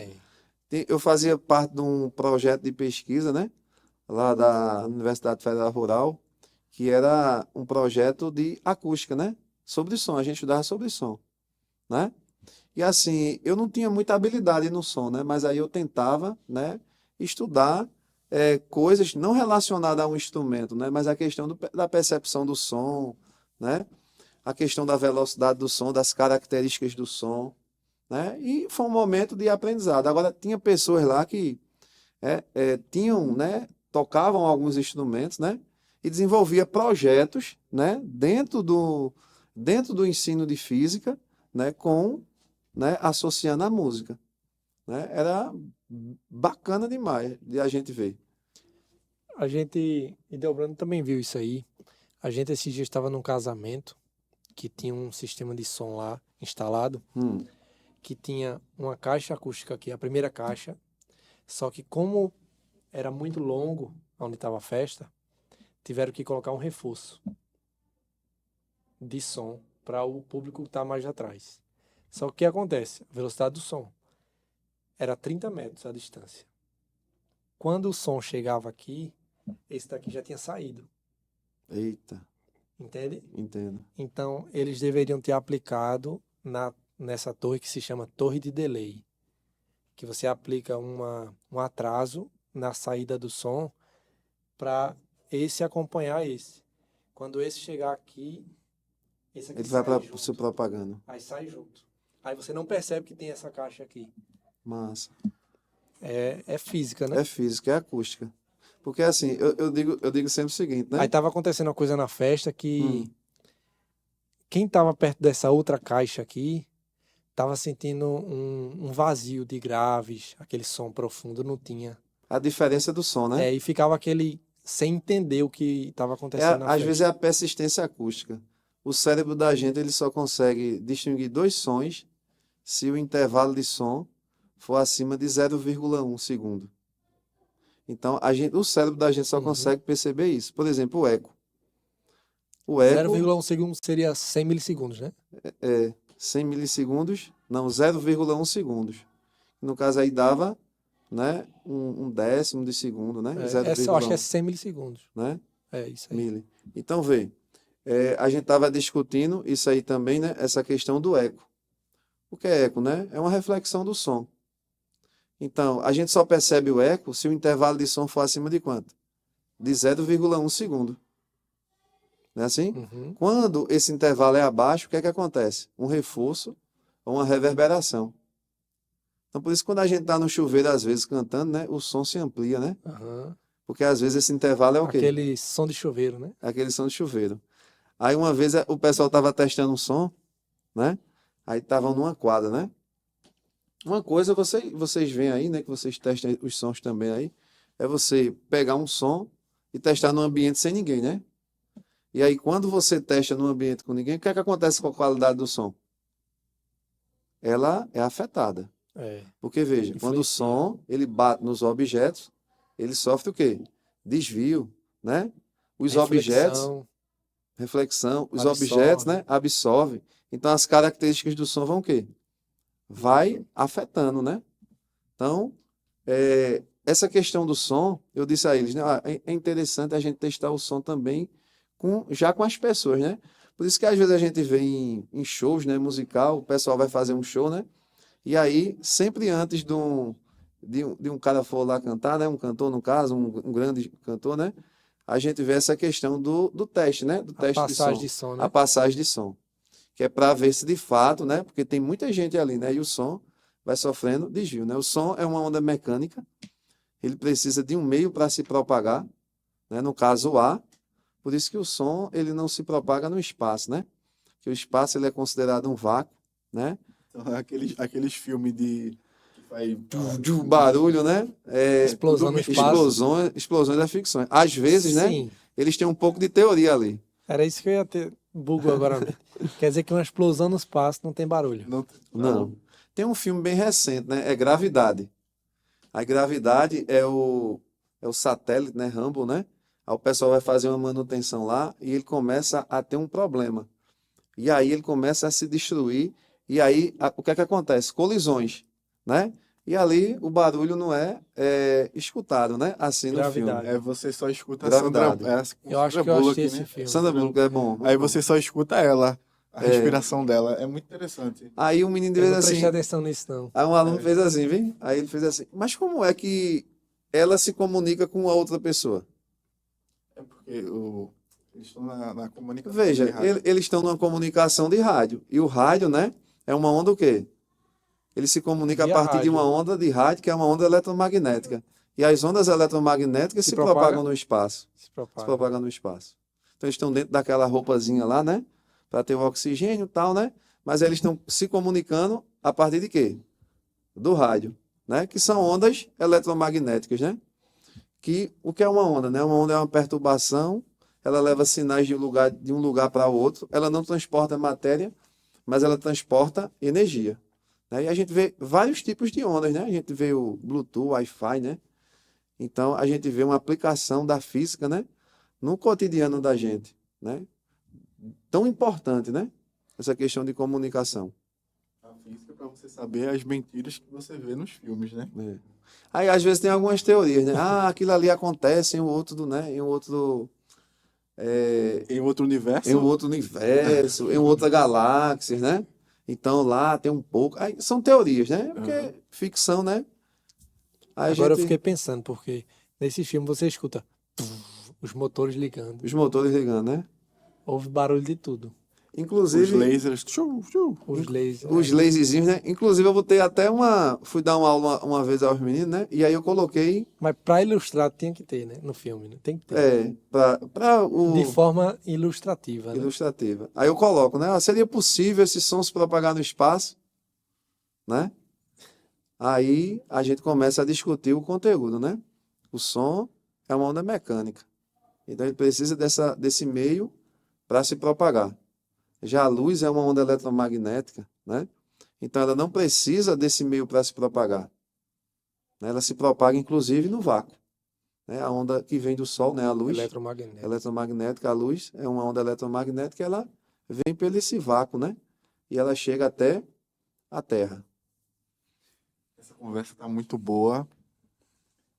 Tem. Eu fazia parte de um projeto de pesquisa, né? Lá da Universidade Federal Rural, que era um projeto de acústica, né? Sobre som, a gente estudava sobre som, né? E assim, eu não tinha muita habilidade no som, né? Mas aí eu tentava, né, estudar coisas não relacionadas a um instrumento, né? Mas a questão da percepção do som, né? A questão da velocidade do som, das características do som, né? E foi um momento de aprendizado. Agora, tinha pessoas lá que tinham, né, tocavam alguns instrumentos, né? E desenvolvia projetos, né, dentro do ensino de física, né, né, associando a música, né? Era bacana demais de a gente ver. A gente, e Delbrando também viu isso aí. A gente esses dias estava num casamento que tinha um sistema de som lá instalado, Hum, que tinha uma caixa acústica aqui, a primeira caixa, só que como era muito longo, onde estava a festa, tiveram que colocar um reforço de som para o público estar mais atrás. Só que o que acontece? A velocidade do som era 30 metros a distância. Quando o som chegava aqui, esse daqui já tinha saído, Eita, entende? entendo. Então, eles deveriam ter aplicado nessa torre que se chama torre de delay, que você aplica um atraso na saída do som para esse acompanhar esse. Quando esse chegar aqui, esse aqui Ele vai sai para junto. se propagando. Aí sai junto. Aí você não percebe que tem essa caixa aqui. Massa. É física, né? É física, é acústica. Porque assim, eu digo sempre o seguinte, né? Aí tava acontecendo uma coisa na festa que quem tava perto dessa outra caixa aqui tava sentindo um vazio de graves, aquele som profundo, não tinha. A diferença do som, né? E ficava aquele sem entender o que estava acontecendo na Às festa. vezes é a persistência acústica. O cérebro da gente ele só consegue distinguir dois sons se o intervalo de som for acima de 0,1 segundo. Então, o cérebro da gente só consegue perceber isso. Por exemplo, o eco. O eco 0,1 segundo seria 100 milissegundos, né? é 100 milissegundos, não, 0,1 segundos. No caso aí dava, né, um décimo de segundo, né? Eu acho que é 0,1, 100 milissegundos. né? É isso aí. Mili. Então, vê, a gente estava discutindo isso aí também, né? Essa questão do eco. O que é eco, né? É uma reflexão do som. Então, a gente só percebe o eco se o intervalo de som for acima de quanto? De 0,1 segundo. Não é assim? Uhum. Quando esse intervalo é abaixo, o que é que acontece? Um reforço ou uma reverberação. Então, por isso, quando a gente está no chuveiro, às vezes, cantando, né? O som se amplia, né? Aham. Porque, às vezes, esse intervalo é o quê? Aquele som de chuveiro, né? Aquele som de chuveiro. Aí, uma vez, o pessoal estava testando um som, né? Aí, estavam numa quadra, né? Uma coisa, vocês veem aí, né? Que vocês testam os sons também aí. É você pegar um som e testar num ambiente sem ninguém, né? E aí, quando você testa num ambiente com ninguém, o que é que acontece com a qualidade do som? Ela é afetada. É. Porque, veja, quando o Influencia. som ele bate nos objetos, ele sofre o quê? Desvio, né? Os objetos, reflexão, os objetos, né, absorvem. Então, as características do som vão o quê? Vai afetando, né? Então, essa questão do som, eu disse a eles, né? É interessante a gente testar o som também já com as pessoas, né? Por isso que às vezes a gente vê em shows, né, musical, o pessoal vai fazer um show, né? E aí, sempre antes de um cara for lá cantar, né? Um cantor, no caso, um grande cantor, né? A gente vê essa questão do teste, né? Do A teste passagem de som, né? A passagem de som. Que é para ver se de fato, né? Porque tem muita gente ali, né? E o som vai sofrendo desvio, né? O som é uma onda mecânica, ele precisa de um meio para se propagar, né? No caso, o ar. Por isso que o som, ele não se propaga no espaço, né? Que o espaço, ele é considerado um vácuo, né? Então, aqueles filmes de... que faz Barulho, né? Explosão no espaço. Explosões da ficção. Às vezes, né? Sim. Eles têm um pouco de teoria ali. Era isso que eu ia ter. Bugou agora. Quer dizer que uma explosão no espaço não tem barulho. Não. Tem um filme bem recente, né? É Gravidade. A Gravidade é o satélite, né? Hubble, né? Aí o pessoal vai fazer uma manutenção lá e ele começa a ter um problema. E aí ele começa a se destruir. E aí, o que é que acontece? Colisões, né? E ali o barulho não é escutado, né? Assim no Gravidade. filme. Você só escuta a Gravidade. Eu acho que eu assisti esse filme. Sandra Bullock é bom. Aí você só escuta ela, a respiração dela. É muito interessante. Aí o menino Eu fez não assim. prestei atenção nisso, não. Aí um aluno fez assim, viu? Aí ele fez assim. Mas como é que ela se comunica com a outra pessoa? É porque eles estão na comunicação. Veja, de rádio. eles estão numa comunicação de rádio. E o rádio, né? É uma onda o quê? Ele se comunica Via a partir de rádio. uma onda de rádio, que é uma onda eletromagnética. E as ondas eletromagnéticas se propagam no espaço. Se Se propaga. propagam no espaço. Então eles estão dentro daquela roupazinha lá, né? Para ter o oxigênio e tal, né? Mas eles estão se comunicando a partir de quê? Do rádio, né? Que são ondas eletromagnéticas, né? O que é uma onda, né? Uma onda é uma perturbação, ela leva sinais de um lugar para outro, ela não transporta matéria, mas ela transporta energia. Né? E a gente vê vários tipos de ondas, né? A gente vê o Bluetooth, Wi-Fi, né? Então, a gente vê uma aplicação da física, né, no cotidiano da gente, né? Tão importante, né? Essa questão de comunicação. A física para você saber as mentiras que você vê nos filmes, né? É. Aí, às vezes, tem algumas teorias, né? Ah, aquilo ali acontece em um outro, né? Em um outro, Em outro universo, em um outro universo, em outra galáxia, né? Então, lá tem um pouco. Aí, são teorias, né? Porque ficção, né? Aí a Agora eu gente... fiquei pensando, porque nesse filme você escuta os motores ligando. Os motores ligando, né? Houve barulho de tudo. os Inclusive, lasers. Tchum, tchum. Os lasers. os laserzinhos, né? Inclusive, eu botei até uma. Fui dar uma aula uma vez aos meninos, né? E aí eu coloquei. Mas para ilustrar tinha que ter, né? No filme, né? Tem que ter. Para De o forma ilustrativa, né? ilustrativa. Aí eu coloco, né? Seria possível esse som se propagar no espaço, né? Aí a gente começa a discutir o conteúdo, né? O som é uma onda mecânica. Então ele precisa desse meio para se propagar. Já a luz é uma onda eletromagnética, né? Então ela não precisa desse meio para se propagar, né? Ela se propaga inclusive no vácuo, né? A onda que vem do Sol, né? A luz Eletromagnético. eletromagnética, a luz é uma onda eletromagnética, ela vem pelo esse vácuo, né? E ela chega até a Terra. Essa conversa está muito boa,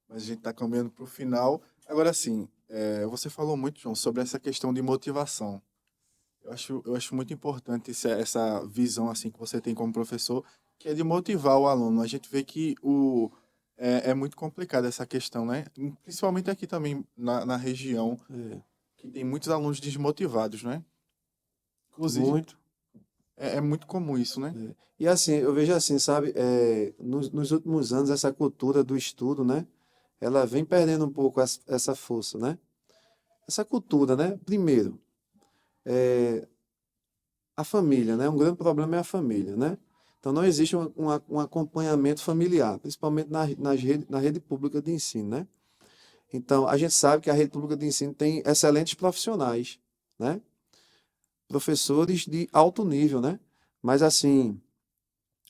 mas a gente está caminhando para o final. Agora sim, você falou muito, João, sobre essa questão de motivação. Eu acho muito importante essa visão assim que você tem como professor, que é de motivar o aluno. A gente vê que é muito complicado essa questão, né? Principalmente aqui também na região, É, que tem muitos alunos desmotivados, né? Inclusive, muito. é muito comum isso, né? E assim, eu vejo assim, sabe? Nos últimos anos, essa cultura do estudo, né? Ela vem perdendo um pouco essa força, né? Essa cultura, né? Primeiro, a família, né? Um grande problema é a família, né? Então não existe um acompanhamento familiar, principalmente na rede pública de ensino, né? Então a gente sabe que a rede pública de ensino tem excelentes profissionais, né? Professores de alto nível, né? Mas assim,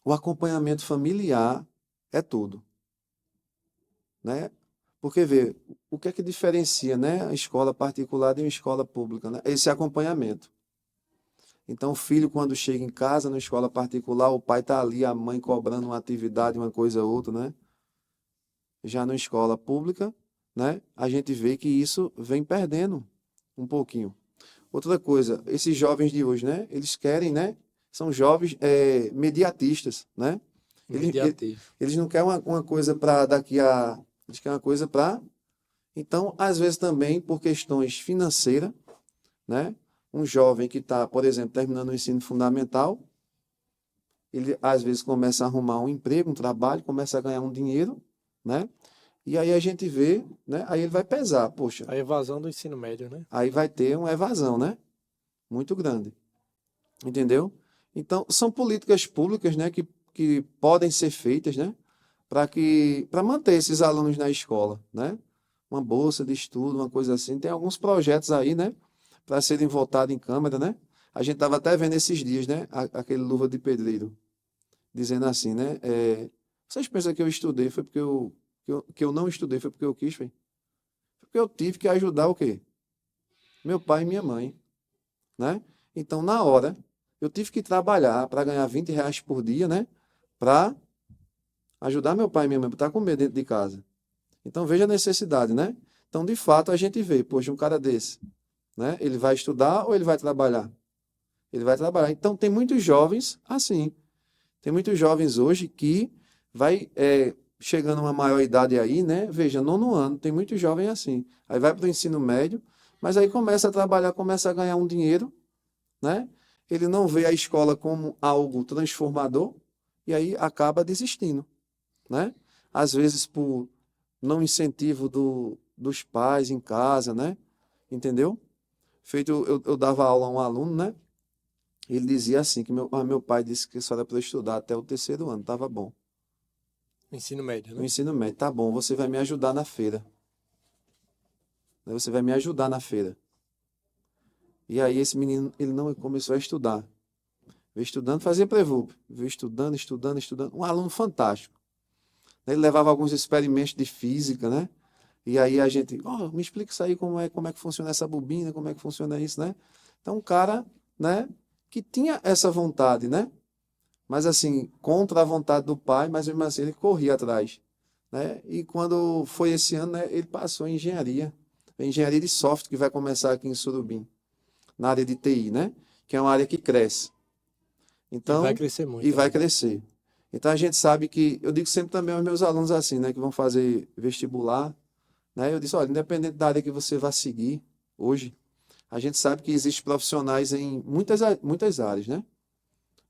o acompanhamento familiar é tudo, né? Porque vê, o que é que diferencia, né, a escola particular de uma escola pública, né? Esse acompanhamento. Então, o filho, quando chega em casa, na escola particular, o pai está ali, a mãe cobrando uma atividade, uma coisa ou outra, né? Já na escola pública, né? A gente vê que isso vem perdendo um pouquinho. Outra coisa, esses jovens de hoje, né? Eles querem, né? São jovens mediatistas, né? Mediativo. Eles não querem uma coisa para daqui a... Eles querem uma coisa para... Então, às vezes também, por questões financeiras, né? Um jovem que está, por exemplo, terminando o ensino fundamental, ele às vezes começa a arrumar um emprego, um trabalho, começa a ganhar um dinheiro, né? E aí a gente vê, né? Aí ele vai pesar, poxa, A evasão do ensino médio, né? aí vai ter uma evasão, né? Muito grande. Entendeu? Então, são políticas públicas, né, que podem ser feitas, né, para manter esses alunos na escola, né? Uma bolsa de estudo, uma coisa assim. Tem alguns projetos aí, né, para serem votados em Câmara, né? A gente estava até vendo esses dias, né, aquele Luva de Pedreiro, dizendo assim, né, vocês pensam que eu estudei, foi porque que eu não estudei, foi porque eu quis, foi? Foi porque eu tive que ajudar o quê? Meu pai e minha mãe, né? Então, na hora, eu tive que trabalhar para ganhar R$ 20 por dia, né? Para ajudar meu pai e minha mãe, botar comer dentro de casa. Então, veja a necessidade, né? Então, de fato, a gente vê, poxa, um cara desse, né? Ele vai estudar ou ele vai trabalhar? Ele vai trabalhar. Então, tem muitos jovens assim. Tem muitos jovens hoje que vai chegando a uma maior idade aí, né? Veja, nono ano, tem muitos jovens assim. Aí vai para o ensino médio, mas aí começa a trabalhar, começa a ganhar um dinheiro, né? Ele não vê a escola como algo transformador e aí acaba desistindo, né? Às vezes por não incentivo dos pais em casa, né? Entendeu? Feito, eu dava aula a um aluno, né? Ele dizia assim, que meu pai disse que só era para eu estudar até o terceiro ano, estava bom. Ensino médio, No né? ensino médio, tá bom, você vai me ajudar na feira. Você vai me ajudar na feira. E aí esse menino, ele não começou a estudar. Veio estudando, fazia prevúpio. Veio estudando, estudando, estudando. Um aluno fantástico. Ele levava alguns experimentos de física, né? E aí a gente, me explica isso aí, como é que funciona essa bobina, como é que funciona isso, né? Então, um cara, né, que tinha essa vontade, né? Mas assim, contra a vontade do pai, mas mesmo assim ele corria atrás, né? E quando foi esse ano, né, ele passou em engenharia de software, que vai começar aqui em Surubim, na área de TI, né? Que é uma área que cresce. E vai Então, crescer e muito vai ainda. crescer. Então a gente sabe que, eu digo sempre também aos meus alunos assim, né, que vão fazer vestibular, né? Eu disse, olha, independente da área que você vai seguir hoje, a gente sabe que existem profissionais em muitas áreas, né?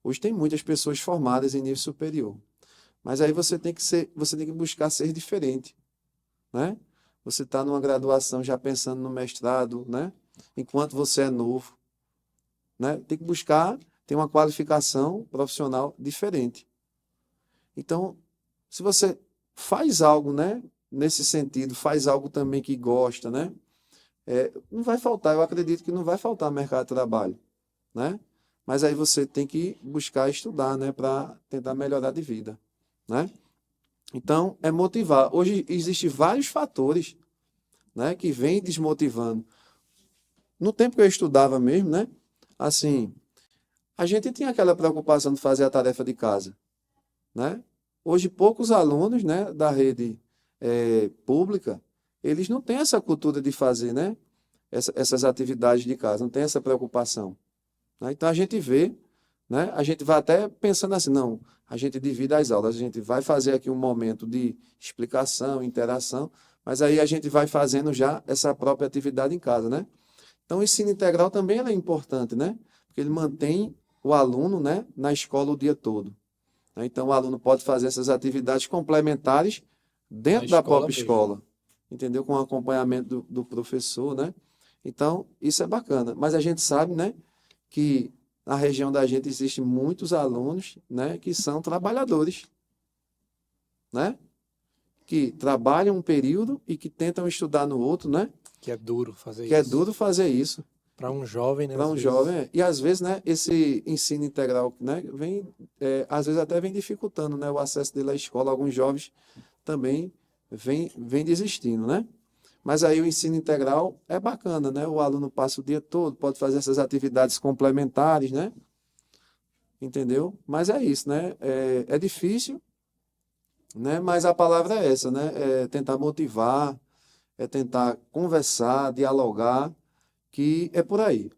Hoje tem muitas pessoas formadas em nível superior. Mas aí você tem que buscar ser diferente, né? Você está numa graduação já pensando no mestrado, né? Enquanto você é novo, né? Tem que buscar ter uma qualificação profissional diferente. Então, se você faz algo, né? Nesse sentido, faz algo também que gosta, né? Não vai faltar, eu acredito que não vai faltar mercado de trabalho, né? Mas aí você tem que buscar estudar, né? Para tentar melhorar de vida, né? Então, é motivar. Hoje existem vários fatores, né, que vêm desmotivando. No tempo que eu estudava mesmo, né, assim, a gente tinha aquela preocupação de fazer a tarefa de casa, né? Hoje, poucos alunos, né, da rede pública, eles não têm essa cultura de fazer, né, essas atividades de casa, não tem essa preocupação, né? Então, a gente vê, né, a gente vai até pensando assim, não, a gente divide as aulas, a gente vai fazer aqui um momento de explicação, interação, mas aí a gente vai fazendo já essa própria atividade em casa, né? Então, o ensino integral também é importante, né? Porque ele mantém o aluno, né, na escola o dia todo, né? Então, o aluno pode fazer essas atividades complementares Na dentro da escola própria mesmo. escola, entendeu? Com o acompanhamento do professor, né? Então, isso é bacana. Mas a gente sabe, né, que na região da gente existem muitos alunos, né, que são trabalhadores, né? Que trabalham um período e que tentam estudar no outro, né? Que é duro fazer Que é isso. duro fazer isso. Para um jovem, né, Para às um vezes. jovem. E às vezes, né, esse ensino integral, né, vem, às vezes até vem dificultando, né, o acesso dele à escola. Alguns jovens também vem desistindo, né? Mas aí o ensino integral é bacana, né? O aluno passa o dia todo, pode fazer essas atividades complementares, né? Entendeu? Mas é isso, né? É difícil, né? Mas a palavra é essa, né? É tentar motivar, é tentar conversar, dialogar, que é por aí,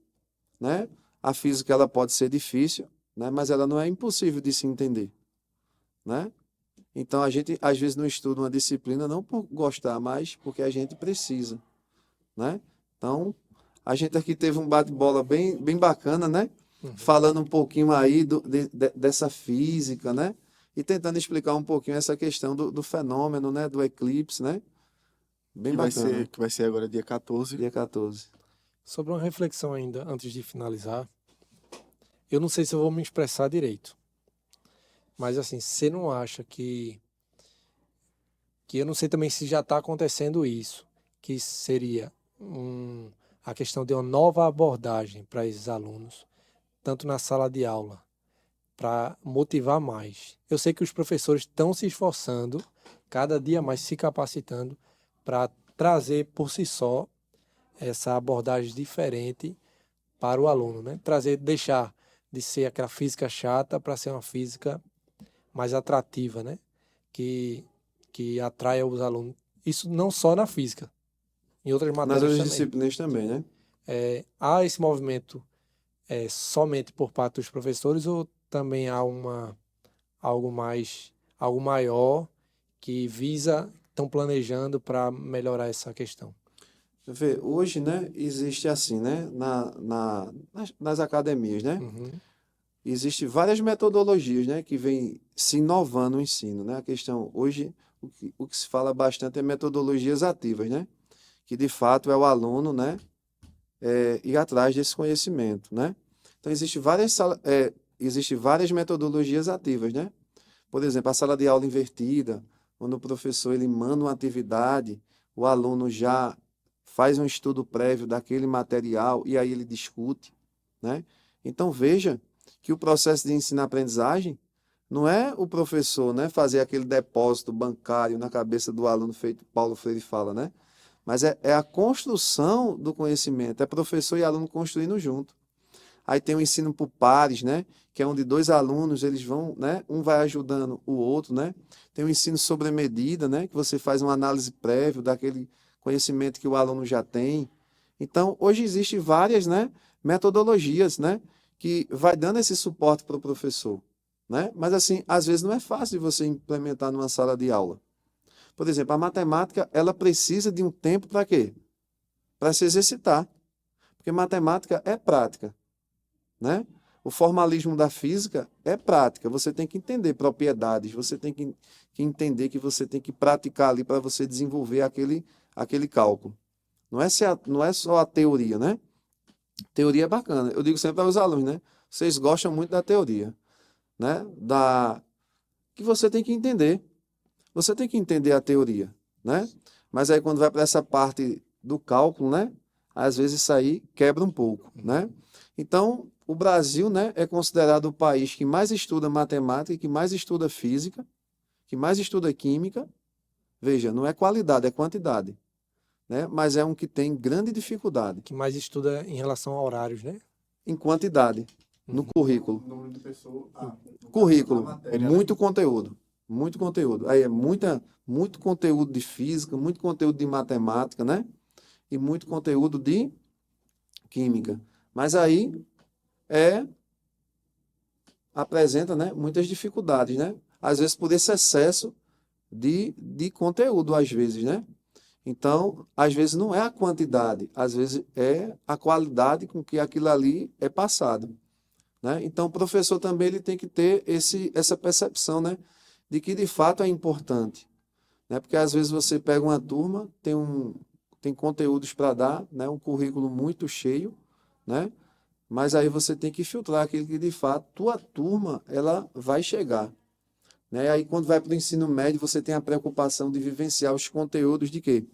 né? A física ela pode ser difícil, né? Mas ela não é impossível de se entender, né? Então a gente às vezes não estuda uma disciplina não por gostar, mas porque a gente precisa, né? Então a gente aqui teve um bate-bola bem bacana, né? Uhum. Falando um pouquinho aí dessa física, né? E tentando explicar um pouquinho essa questão do fenômeno, né? Do eclipse, né? Bem bacana. Que vai ser agora dia 14. Dia 14. Sobre uma reflexão ainda, antes de finalizar, eu não sei se eu vou me expressar direito, mas assim, você não acha que eu não sei também se já está acontecendo isso, que seria a questão de uma nova abordagem para esses alunos, tanto na sala de aula, para motivar mais. Eu sei que os professores estão se esforçando, cada dia mais se capacitando para trazer por si só essa abordagem diferente para o aluno, né? Deixar de ser aquela física chata para ser uma física mais atrativa, né? Que, que atraia os alunos. Isso não só na física, em outras Nas matérias outras também. disciplinas também, né? Há esse movimento somente por parte dos professores ou também há algo mais, algo maior que estão planejando para melhorar essa questão? Vê, hoje, né, existe assim, né, nas academias, né? Uhum. Existem várias metodologias, né, que vêm se inovando no ensino, né? A questão hoje, o que se fala bastante é metodologias ativas, né? Que de fato é o aluno, né, ir atrás desse conhecimento, né? Então existe várias metodologias ativas, né? Por exemplo, a sala de aula invertida, quando o professor ele manda uma atividade, o aluno já faz um estudo prévio daquele material e aí ele discute, né? Então veja que o processo de ensino-aprendizagem não é o professor, né, fazer aquele depósito bancário na cabeça do aluno feito Paulo Freire fala, né? mas é a construção do conhecimento, é professor e aluno construindo junto. Aí tem o ensino por pares, né? Que é onde dois alunos, eles vão, né? Um vai ajudando o outro, né? Tem o ensino sobre medida, né? Que você faz uma análise prévia daquele conhecimento que o aluno já tem. Então, hoje existem várias, né? Metodologias, né? Que vai dando esse suporte para o professor, né? Mas, assim, às vezes não é fácil de você implementar numa sala de aula. Por exemplo, a matemática, ela precisa de um tempo para quê? Para se exercitar. Porque matemática é prática, né? O formalismo da física é prática. Você tem que entender propriedades, você tem que entender que você tem que praticar ali para você desenvolver aquele cálculo. Não é só a teoria, né? Teoria é bacana. Eu digo sempre para os alunos, né? Vocês gostam muito da teoria, né? Que você tem que entender. Você tem que entender a teoria, né? Mas aí quando vai para essa parte do cálculo, né? Às vezes isso aí quebra um pouco, né? Então, o Brasil, né, é considerado o país que mais estuda matemática, que mais estuda física, que mais estuda química. Veja, não é qualidade, é quantidade, né? Mas é um que tem grande dificuldade Que mais estuda em relação a horários, né? em quantidade no currículo. Número de pessoas. Currículo, Matéria, né? muito conteúdo, muito conteúdo. Aí é muito conteúdo de física, muito conteúdo de matemática, né? E muito conteúdo de química. Mas aí apresenta, né, muitas dificuldades, né? Às vezes por esse excesso de conteúdo, às vezes, né? Então, às vezes não é a quantidade, às vezes é a qualidade com que aquilo ali é passado, né? Então, o professor também ele tem que ter essa percepção, né, de que de fato é importante, né? Porque às vezes você pega uma turma, tem conteúdos para dar, né, um currículo muito cheio, né? Mas aí você tem que filtrar aquilo que de fato tua turma ela vai chegar, né? Aí quando vai para o ensino médio, você tem a preocupação de vivenciar os conteúdos de quê?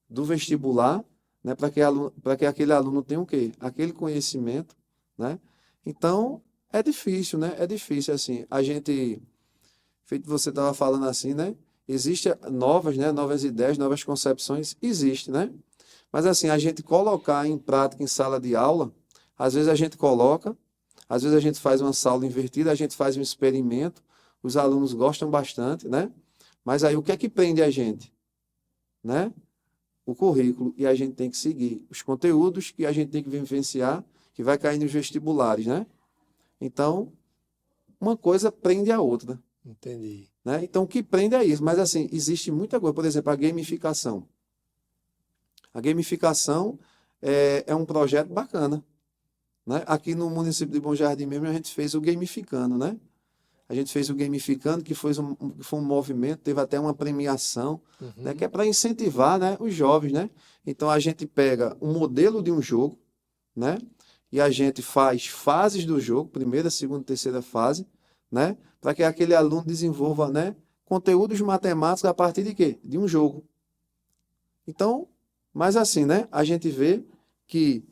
Do vestibular, né? Para que aquele aluno tenha o quê? Aquele conhecimento, né? Então, é difícil, né? É difícil assim. A gente, feito você estava falando assim, né? Existem novas, né? Novas ideias, novas concepções, existe, né? Mas assim, a gente colocar em prática em sala de aula, às vezes a gente coloca, às vezes a gente faz uma sala invertida, a gente faz um experimento, os alunos gostam bastante, né? Mas aí o que é que prende a gente, né? O currículo, e a gente tem que seguir os conteúdos que a gente tem que vivenciar, que vai cair nos vestibulares, né? Então, uma coisa prende a outra, Entendi. né? Então, o que prende é isso. Mas, assim, existe muita coisa. Por exemplo, a gamificação. A gamificação é um projeto bacana, né? Aqui no município de Bom Jardim mesmo, a gente fez o Gamificando, né? A gente fez o Gamificando, que foi um movimento, teve até uma premiação, né, que é para incentivar, né, os jovens, né? Então a gente pega um modelo de um jogo, né? E a gente faz fases do jogo, primeira, segunda, terceira fase, né? Para que aquele aluno desenvolva, né, conteúdos matemáticos a partir de quê? De um jogo. Então, mas assim, né? A gente vê que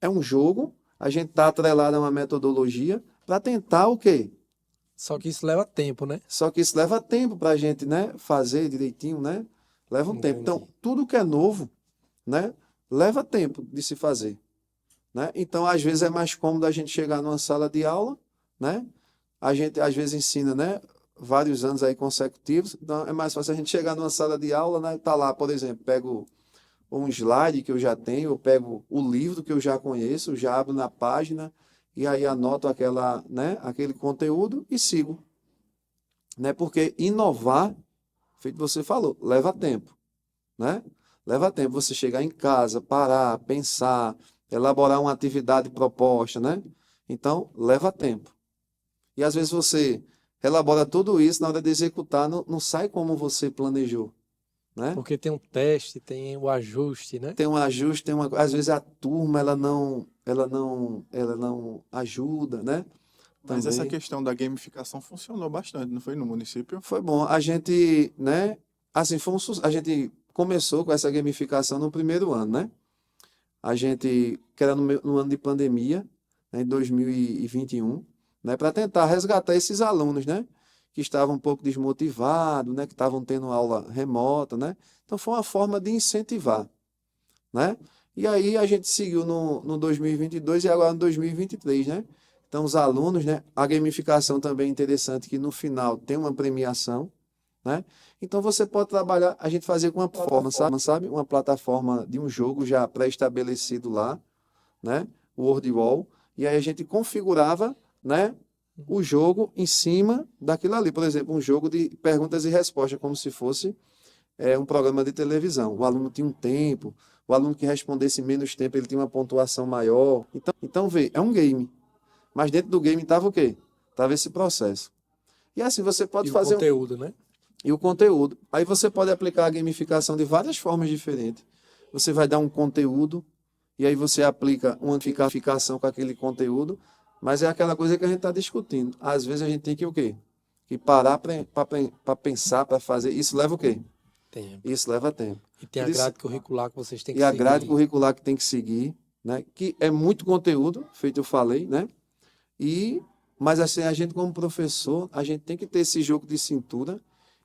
é um jogo, a gente está atrelado a uma metodologia para tentar o quê? Só que isso leva tempo, né? Só que isso leva tempo para a gente, né, fazer direitinho, né? Leva um tempo. Então, Entendi. tudo que é novo, né, leva tempo de se fazer, né? Então, às vezes é mais cômodo a gente chegar numa sala de aula, né? A gente às vezes ensina, né, vários anos aí consecutivos. Então, é mais fácil a gente chegar numa sala de aula, né, tá lá, por exemplo, pego um slide que eu já tenho, eu pego o livro que eu já conheço, já abro na página e aí anoto aquele conteúdo e sigo, né? Porque inovar, feito você falou, leva tempo, né? Leva tempo você chegar em casa, parar, pensar, elaborar uma atividade proposta, né? Então, leva tempo. E às vezes você elabora tudo isso, na hora de executar, não sai como você planejou, né? Porque tem um teste, tem o ajuste, né? Tem um ajuste, às vezes a turma ela não ajuda, né? Mas essa Também. questão da gamificação funcionou bastante, não foi no município? Foi bom. A gente, né? Assim, a gente começou com essa gamificação no primeiro ano, né? A gente, que era no ano de pandemia, né, em 2021, né? Para tentar resgatar esses alunos, né? Que estavam um pouco desmotivados, né? Que estavam tendo aula remota, né? Então foi uma forma de incentivar, né? E aí a gente seguiu no 2022 e agora no 2023, né? Então os alunos, né? A gamificação também é interessante que no final tem uma premiação, né? Então você pode trabalhar, a gente fazia com uma plataforma, sabe? Uma plataforma de um jogo já pré-estabelecido lá, né? O WordWall, e aí a gente configurava, né? O jogo em cima daquilo ali. Por exemplo, um jogo de perguntas e respostas, como se fosse um programa de televisão. O aluno tinha um tempo, o aluno que respondesse em menos tempo, ele tinha uma pontuação maior. Então vê, é um game. Mas dentro do game estava o quê? Estava esse processo. E assim, você pode E o fazer... conteúdo, né? E o conteúdo. Aí você pode aplicar a gamificação de várias formas diferentes. Você vai dar um conteúdo, e aí você aplica uma gamificação com aquele conteúdo, mas é aquela coisa que a gente está discutindo. Às vezes a gente tem que o quê? Que parar para pensar, para fazer. Isso leva o quê? Tempo. Isso leva tempo. E tem a Por isso- grade curricular que vocês têm que E a seguir. grade curricular que tem que seguir, né? Que é muito conteúdo, feito eu falei, né? Mas assim, a gente como professor, a gente tem que ter esse jogo de cintura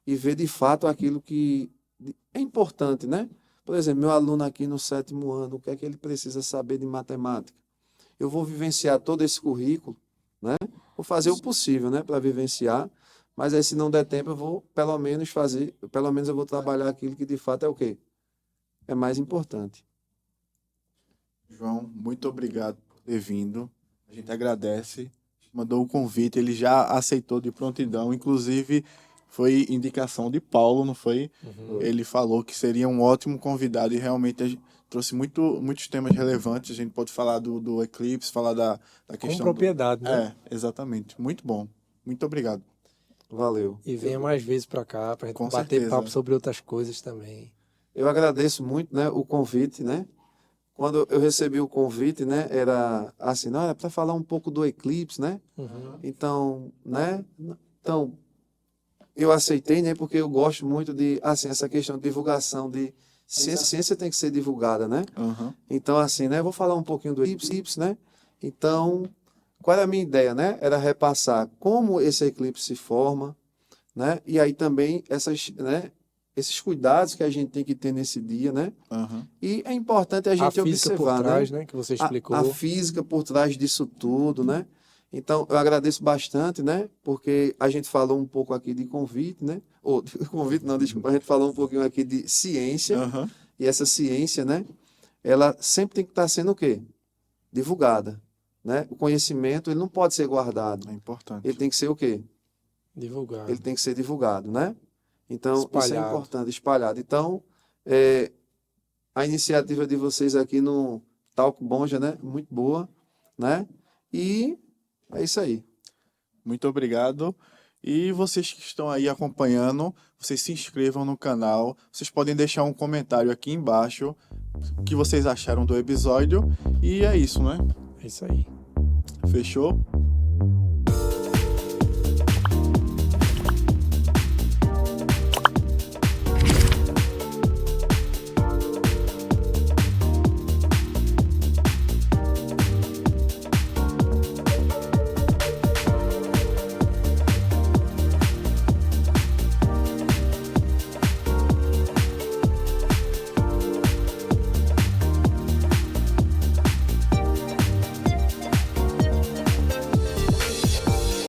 e ver de fato aquilo que é importante, né? Por exemplo, meu aluno aqui no 7º ano, o que é que ele precisa saber de matemática? Eu vou vivenciar todo esse currículo, né? Vou fazer o possível, né, para vivenciar, mas aí se não der tempo, eu vou pelo menos eu vou trabalhar aquilo que de fato é o quê? É mais importante. João, muito obrigado por ter vindo. A gente agradece. Mandou o convite, ele já aceitou de prontidão. Inclusive, foi indicação de Paulo, não foi? Ele falou que seria um ótimo convidado e realmente a gente trouxe muitos temas relevantes. A gente pode falar do Eclipse, falar da Com questão propriedade, né? Exatamente. Muito bom. Muito obrigado. Valeu. E venha mais vezes para cá, para gente Com bater certeza. papo sobre outras coisas também. Eu agradeço muito, né, o convite, né? Quando eu recebi o convite, né, era assim, não, era para falar um pouco do Eclipse, né? Então, né? Então, eu aceitei, né, porque eu gosto muito de, assim, essa questão de divulgação de ciência tem que ser divulgada, né? Uhum. Então, assim, né, vou falar um pouquinho do Eclipse, né? Então, qual era a minha ideia, né? Era repassar como esse eclipse se forma, né? E aí também esses cuidados que a gente tem que ter nesse dia, né? Uhum. E é importante a gente A física observar, por trás, né? Que você explicou. a física por trás disso tudo, né? Então, eu agradeço bastante, né? Porque a gente falou um pouco aqui de convite, né? Ou convite não, desculpa, a gente falou um pouquinho aqui de ciência. Uhum. E essa ciência, né? Ela sempre tem que estar sendo o quê? Divulgada, né? O conhecimento, ele não pode ser guardado. É importante. Ele tem que ser o quê? Divulgar. Ele tem que ser divulgado, né? Então, isso é Espalhado. importante, espalhado. Então, a iniciativa de vocês aqui no Talco Bonja, né? Muito boa, né? E é isso aí. Muito obrigado. E vocês que estão aí acompanhando, vocês se inscrevam no canal. Vocês podem deixar um comentário aqui embaixo o que vocês acharam do episódio. E é isso, né? É isso aí. Fechou?